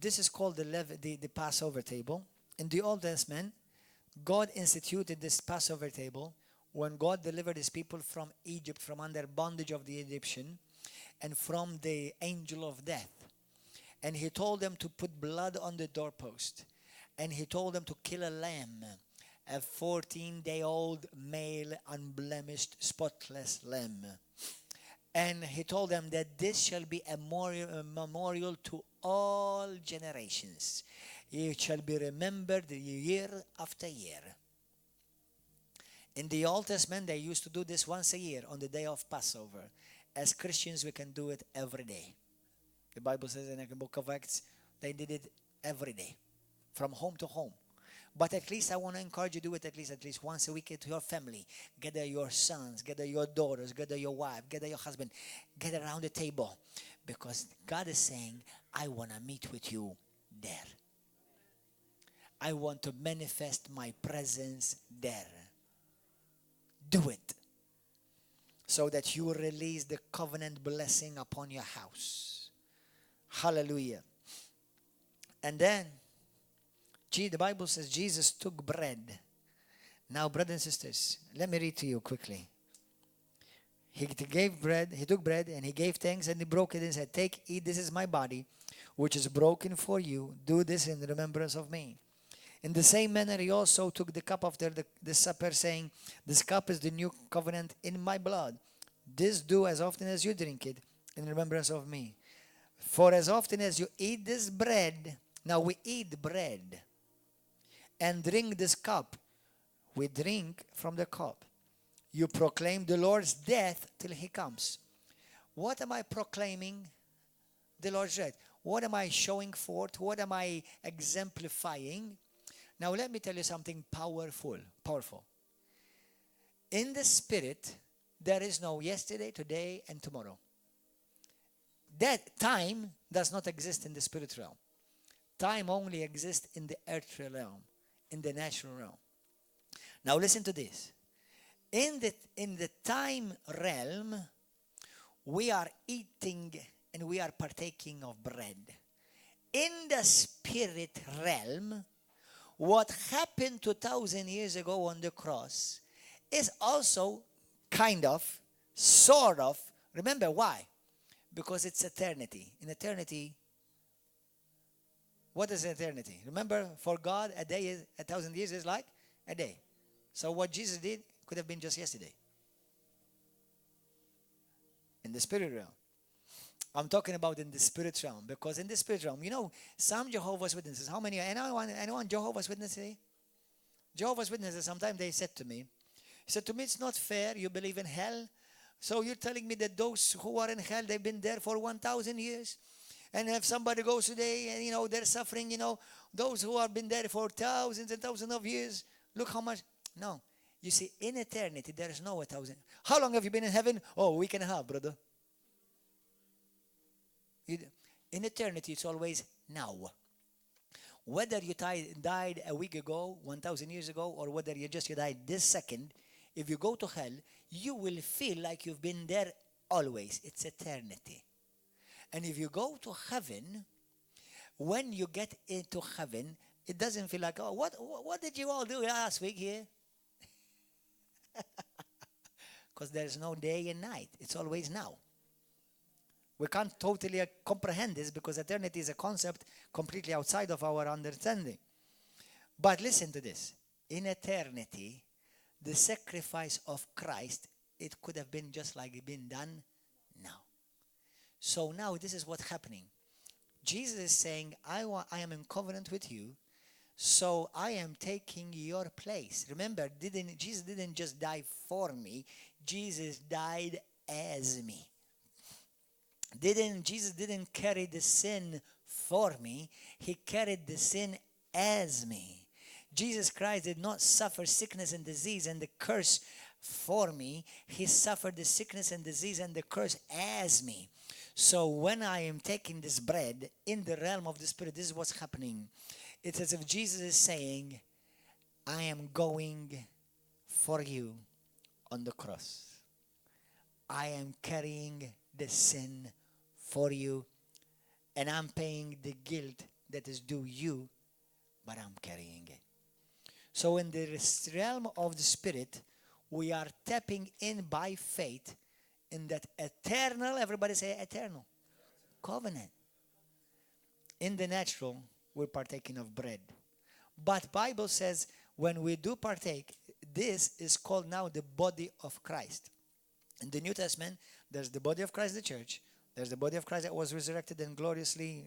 this is called the Passover table. In the Old Testament, God instituted this Passover table when God delivered his people from Egypt, from under bondage of the Egyptian, and from the angel of death. And he told them to put blood on the doorpost. And he told them to kill a lamb, a 14-day-old male, unblemished, spotless lamb. And he told them that this shall be a memorial to all generations. It shall be remembered year after year. In the Old Testament, they used to do this once a year on the day of Passover. As Christians, we can do it every day. The Bible says in the book of Acts, they did it every day, from home to home. But at least I want to encourage you to do it at least once a week to your family. Gather your sons, gather your daughters, gather your wife, gather your husband. Gather around the table. Because God is saying, I want to meet with you there. I want to manifest my presence there. Do it. So that you release the covenant blessing upon your house. Hallelujah. And then, the Bible says Jesus took bread. Now, brothers and sisters, let me read to you quickly. He gave bread, he took bread, and he gave thanks, and he broke it and said, "Take, eat, this is my body, which is broken for you. Do this in remembrance of me." In the same manner, he also took the cup after the supper, saying, "This cup is the new covenant in my blood. This do as often as you drink it in remembrance of me. For as often as you eat this bread," now we eat bread, "and drink this cup," we drink from the cup, "you proclaim the Lord's death till he comes." What am I proclaiming? The Lord's death. What am I showing forth? What am I exemplifying? Now let me tell you something powerful. In the spirit, there is no yesterday, today, and tomorrow. That time does not exist in the spirit realm. Time only exists in the earthly realm, in the natural realm. Now listen to this. In the time realm, we are eating and we are partaking of bread. In the spirit realm, what happened 2,000 years ago on the cross is also kind of, sort of. Remember why? Because it's eternity. In eternity, what is eternity? Remember, for God, a day is 1,000 years is like a day. So what Jesus did could have been just yesterday. In the spirit realm. I'm talking about in the spirit realm, because in the spirit realm, you know, some Jehovah's Witnesses, how many, anyone Jehovah's Witnesses? Jehovah's Witnesses, sometimes they said to me, "It's not fair, you believe in hell, so you're telling me that those who are in hell, they've been there for 1,000 years, and if somebody goes today and, you know, they're suffering, you know, those who have been there for thousands and thousands of years, look how much." No. You see, in eternity, there is no 1,000. How long have you been in heaven? Oh, a week and a half, brother. In eternity, it's always now. Whether you died a week ago, 1,000 years ago, or whether you died this second, if you go to hell, you will feel like you've been there always. It's eternity. And if you go to heaven, when you get into heaven, it doesn't feel like, "Oh, what did you all do last week here?" Because there's no day and night. It's always now. We can't totally comprehend this because eternity is a concept completely outside of our understanding. But listen to this. In eternity, the sacrifice of Christ, it could have been just like it been done now. So now this is what's happening. Jesus is saying, I am in covenant with you, so I am taking your place. Remember, Jesus didn't just die for me. Jesus died as me. Jesus didn't carry the sin for me. He carried the sin as me. Jesus Christ did not suffer sickness and disease and the curse for me. He suffered the sickness and disease and the curse as me. So when I am taking this bread in the realm of the spirit, this is what's happening. It's as if Jesus is saying, I am going for you on the cross. I am carrying the sin for you, and I'm paying the guilt that is due you, but I'm carrying it. So in the realm of the spirit, we are tapping in by faith in that eternal, everybody say eternal, covenant. In the natural, we're partaking of bread. But Bible says when we do partake, this is called now the body of Christ. In the New Testament, there's the body of Christ, the church. There's the body of Christ that was resurrected and gloriously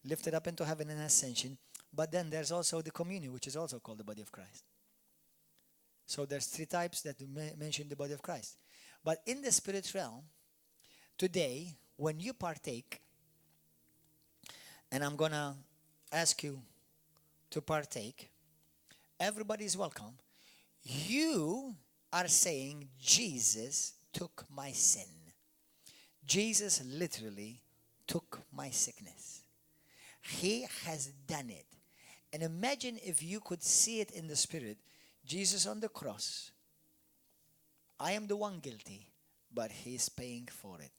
lifted up into heaven in ascension. But then there's also the communion, which is also called the body of Christ. So there's three types that mention the body of Christ. But in the spirit realm, today, when you partake, and I'm going to ask you to partake, everybody is welcome. You are saying, Jesus took my sin. Jesus literally took my sickness. He has done it. And imagine if you could see it in the spirit. Jesus on the cross. I am the one guilty, but he is paying for it.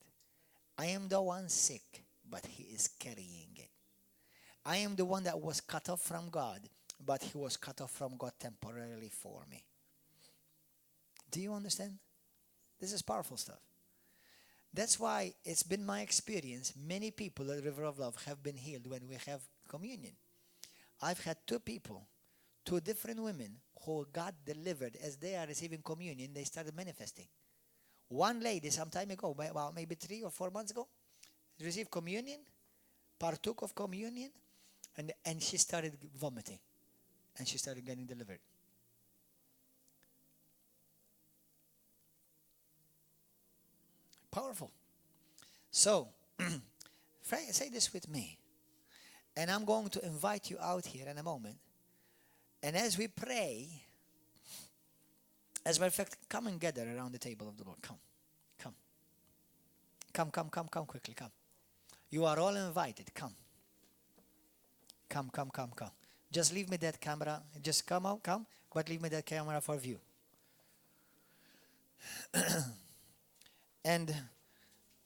I am the one sick, but he is carrying it. I am the one that was cut off from God, but he was cut off from God temporarily for me. Do you understand? This is powerful stuff. That's why it's been my experience, many people at River of Love have been healed when we have communion. I've had two people, two different women who got delivered as they are receiving communion, they started manifesting. One lady some time ago, about maybe 3 or 4 months ago, received communion, partook of communion, and she started vomiting. And she started getting delivered. Powerful. So, say this with me. And I'm going to invite you out here in a moment. And as we pray, as a matter of fact, come and gather around the table of the Lord. Come. Come quickly, come. You are all invited. Come. Come. Just leave me that camera. Just come out, but leave me that camera for view. And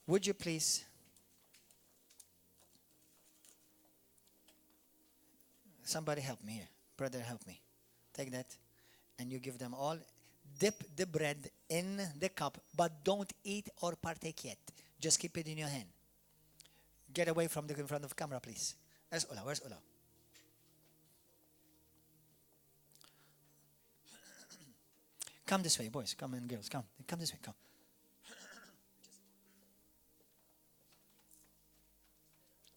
would you please somebody help me here. Brother, help me. Take that and you give them all. Dip the bread in the cup, but don't eat or partake yet. Just keep it in your hand. Get away from in front of the camera, please. Where's Ola? Come this way, boys. Come and girls. Come this way. Come.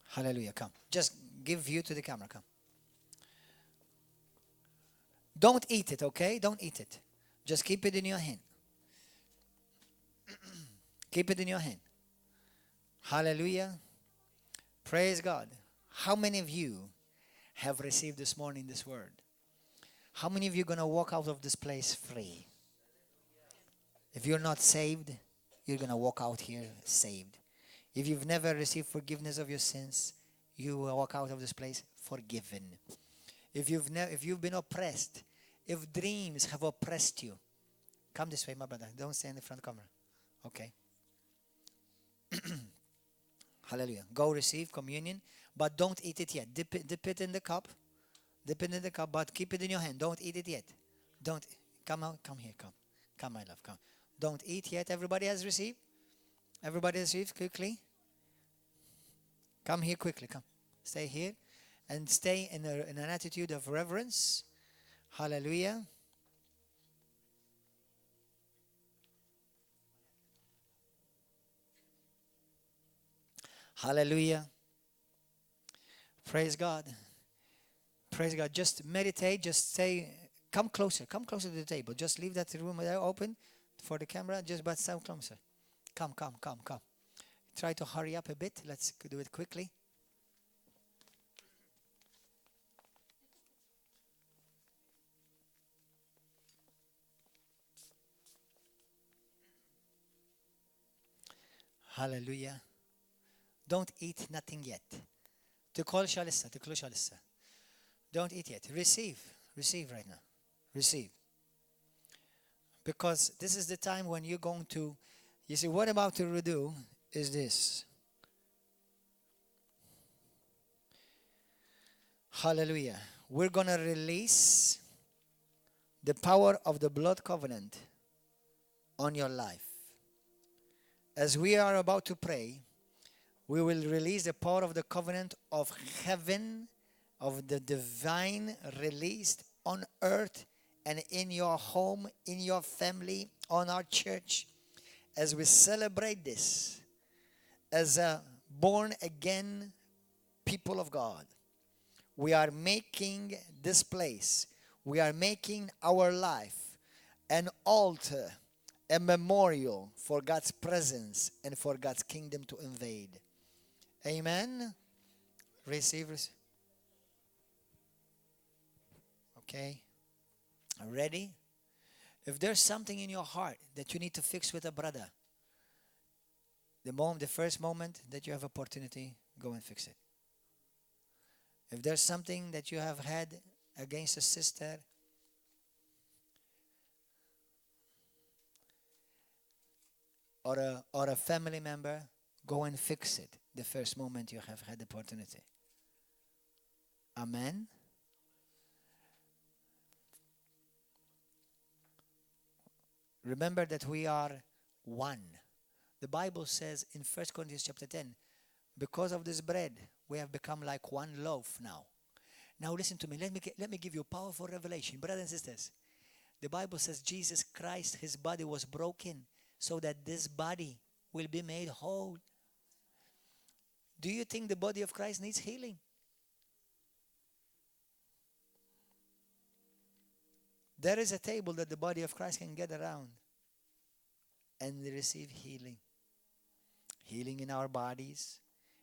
Hallelujah. Come. Just give view to the camera. Come. Don't eat it, okay? Don't eat it. Just keep it in your hand. Keep it in your hand. Hallelujah. Praise God. How many of you have received this morning this word? How many of you are going to walk out of this place free? If you're not saved, you're going to walk out here saved. If you've never received forgiveness of your sins, you will walk out of this place forgiven. If you've been oppressed, if dreams have oppressed you, come this way, my brother. Don't stand in front of the camera. Okay. Hallelujah. Go receive communion, but don't eat it yet. Dip it in the cup. Dip it in the cup, but keep it in your hand. Don't eat it yet. Don't. Come out. Come here. Come. Come, my love. Come. Don't eat yet. Everybody has received? Everybody has received quickly? Come here quickly. Come. Stay here. And stay in an attitude of reverence. Hallelujah. Hallelujah. Praise God. Praise God. Just meditate. Just say, come closer. Come closer to the table. Just leave that room there open for the camera. But stand closer. Come. Try to hurry up a bit. Let's do it quickly. Hallelujah. Don't eat nothing yet. تاكلش لسه. Don't eat yet. Receive right now. Receive. Because this is the time when you're going to, you see, what I'm about to do is this. Hallelujah. We're going to release the power of the blood covenant on your life. As we are about to pray, we will release the power of the covenant of heaven, of the divine released on earth and in your home, in your family, on our church. As we celebrate this, as a born again people of God, we are making this place, we are making our life an altar, a memorial for God's presence and for God's kingdom to invade. Amen. Receivers. Okay. Ready? If there's something in your heart that you need to fix with a brother, the first moment that you have opportunity, go and fix it. If there's something that you have had against a sister, or a family member, go and fix it the first moment you have had the opportunity. Amen. Remember that we are one. The Bible says in 1 Corinthians chapter 10, because of this bread, we have become like one loaf now. Now listen to me. Let me give you a powerful revelation. Brothers and sisters, the Bible says Jesus Christ, his body was broken so that this body will be made whole. Do you think the body of Christ needs healing? There is a table that the body of Christ can get around and receive healing. Healing in our bodies,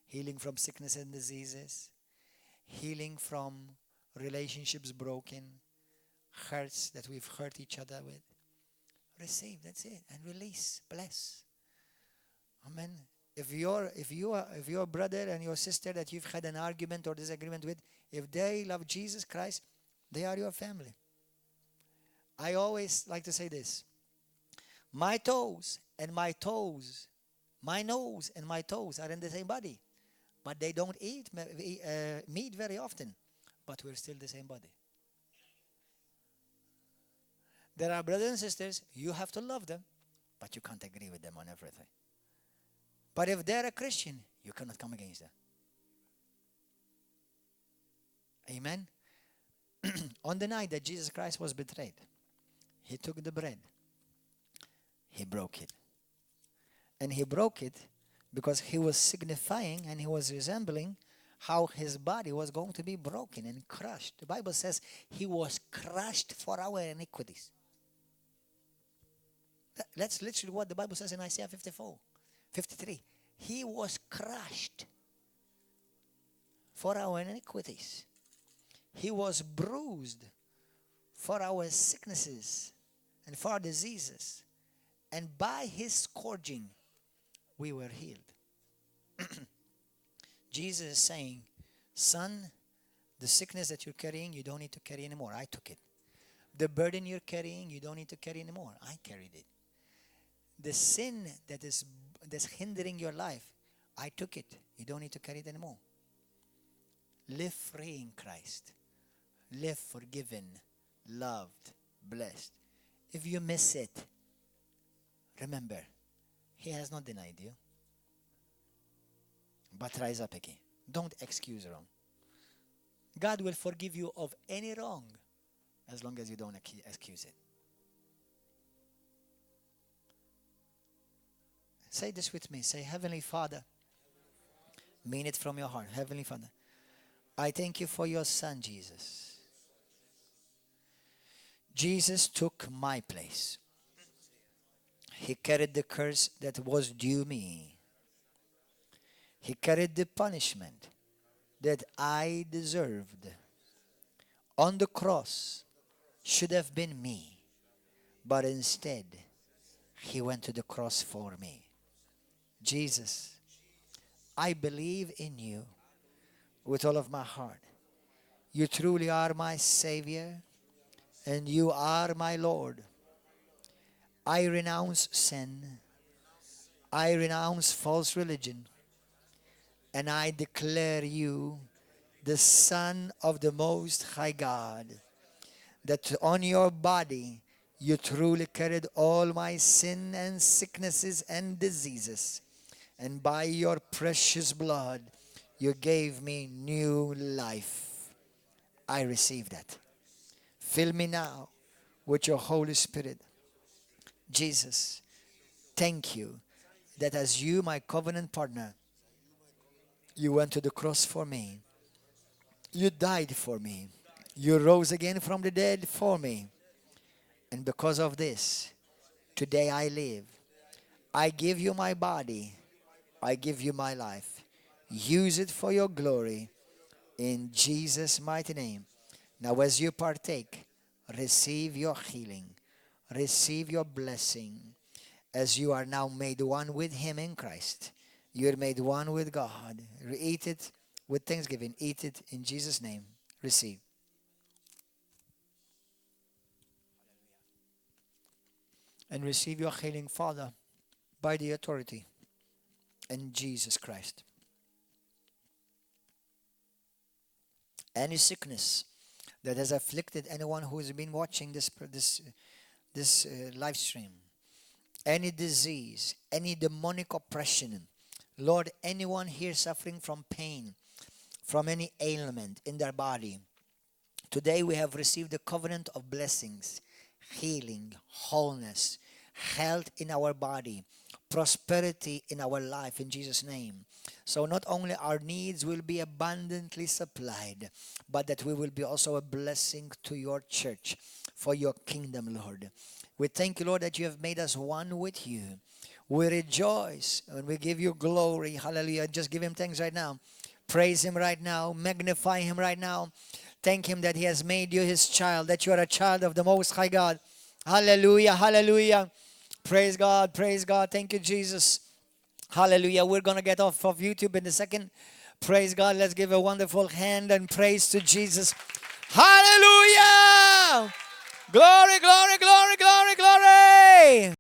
healing from sickness and diseases, healing from relationships broken, hurts that we've hurt each other with. Receive, that's it, and release, bless. Amen. If your brother and your sister that you've had an argument or disagreement with, if they love Jesus Christ, they are your family. I always like to say this. My toes and my toes, my nose and my toes are in the same body. But they don't eat meat very often. But we're still the same body. There are brothers and sisters, you have to love them, but you can't agree with them on everything. But if they're a Christian, you cannot come against them. Amen? On the night that Jesus Christ was betrayed, he took the bread. He broke it. And he broke it because he was signifying and he was resembling how his body was going to be broken and crushed. The Bible says he was crushed for our iniquities. That's literally what the Bible says in Isaiah 53. He was crushed for our iniquities. He was bruised for our sicknesses and for our diseases. And by his scourging, we were healed. Jesus is saying, son, the sickness that you're carrying, you don't need to carry anymore. I took it. The burden you're carrying, you don't need to carry anymore. I carried it. The sin that's hindering your life, I took it. You don't need to carry it anymore. Live free in Christ. Live forgiven, loved, blessed. If you miss it, remember, he has not denied you. But rise up again. Don't excuse wrong. God will forgive you of any wrong as long as you don't excuse it. Say this with me. Say, Heavenly Father, mean it from your heart. Heavenly Father, I thank you for your son, Jesus. Jesus took my place. He carried the curse that was due me. He carried the punishment that I deserved. On the cross should have been me, but instead, he went to the cross for me. Jesus, I believe in you with all of my heart. You truly are my Savior, and you are my Lord. I renounce sin. I renounce false religion. And I declare you the Son of the Most High God, that on your body you truly carried all my sin and sicknesses and diseases. And by your precious blood, you gave me new life. I receive that. Fill me now with your Holy Spirit. Jesus, thank you that as you, my covenant partner, you went to the cross for me. You died for me. You rose again from the dead for me. And because of this, today I live. I give you my body. I give you my life. Use it for your glory. In Jesus' mighty name. Now as you partake, receive your healing. Receive your blessing. As you are now made one with him in Christ. You're made one with God. Eat it with thanksgiving. Eat it in Jesus' name. Receive. And receive your healing, Father, by the authority in Jesus Christ. Any sickness that has afflicted anyone who has been watching this live stream, any disease, any demonic oppression. Lord, anyone here suffering from pain, from any ailment in their body, today we have received the covenant of blessings, healing, wholeness, health in our body, prosperity in our life in Jesus' name. So not only our needs will be abundantly supplied, but that we will be also a blessing to your church for your kingdom, Lord. We thank you, Lord, that you have made us one with you. We rejoice and we give you glory. Hallelujah. Just give him thanks right now. Praise him right now. Magnify him right now. Thank him that he has made you his child, that you are a child of the Most High God. Hallelujah. Hallelujah. Praise God. Praise God. Thank you, Jesus. Hallelujah. We're going to get off of YouTube in a second. Praise God. Let's give a wonderful hand and praise to Jesus. Hallelujah. Glory, glory, glory, glory, glory.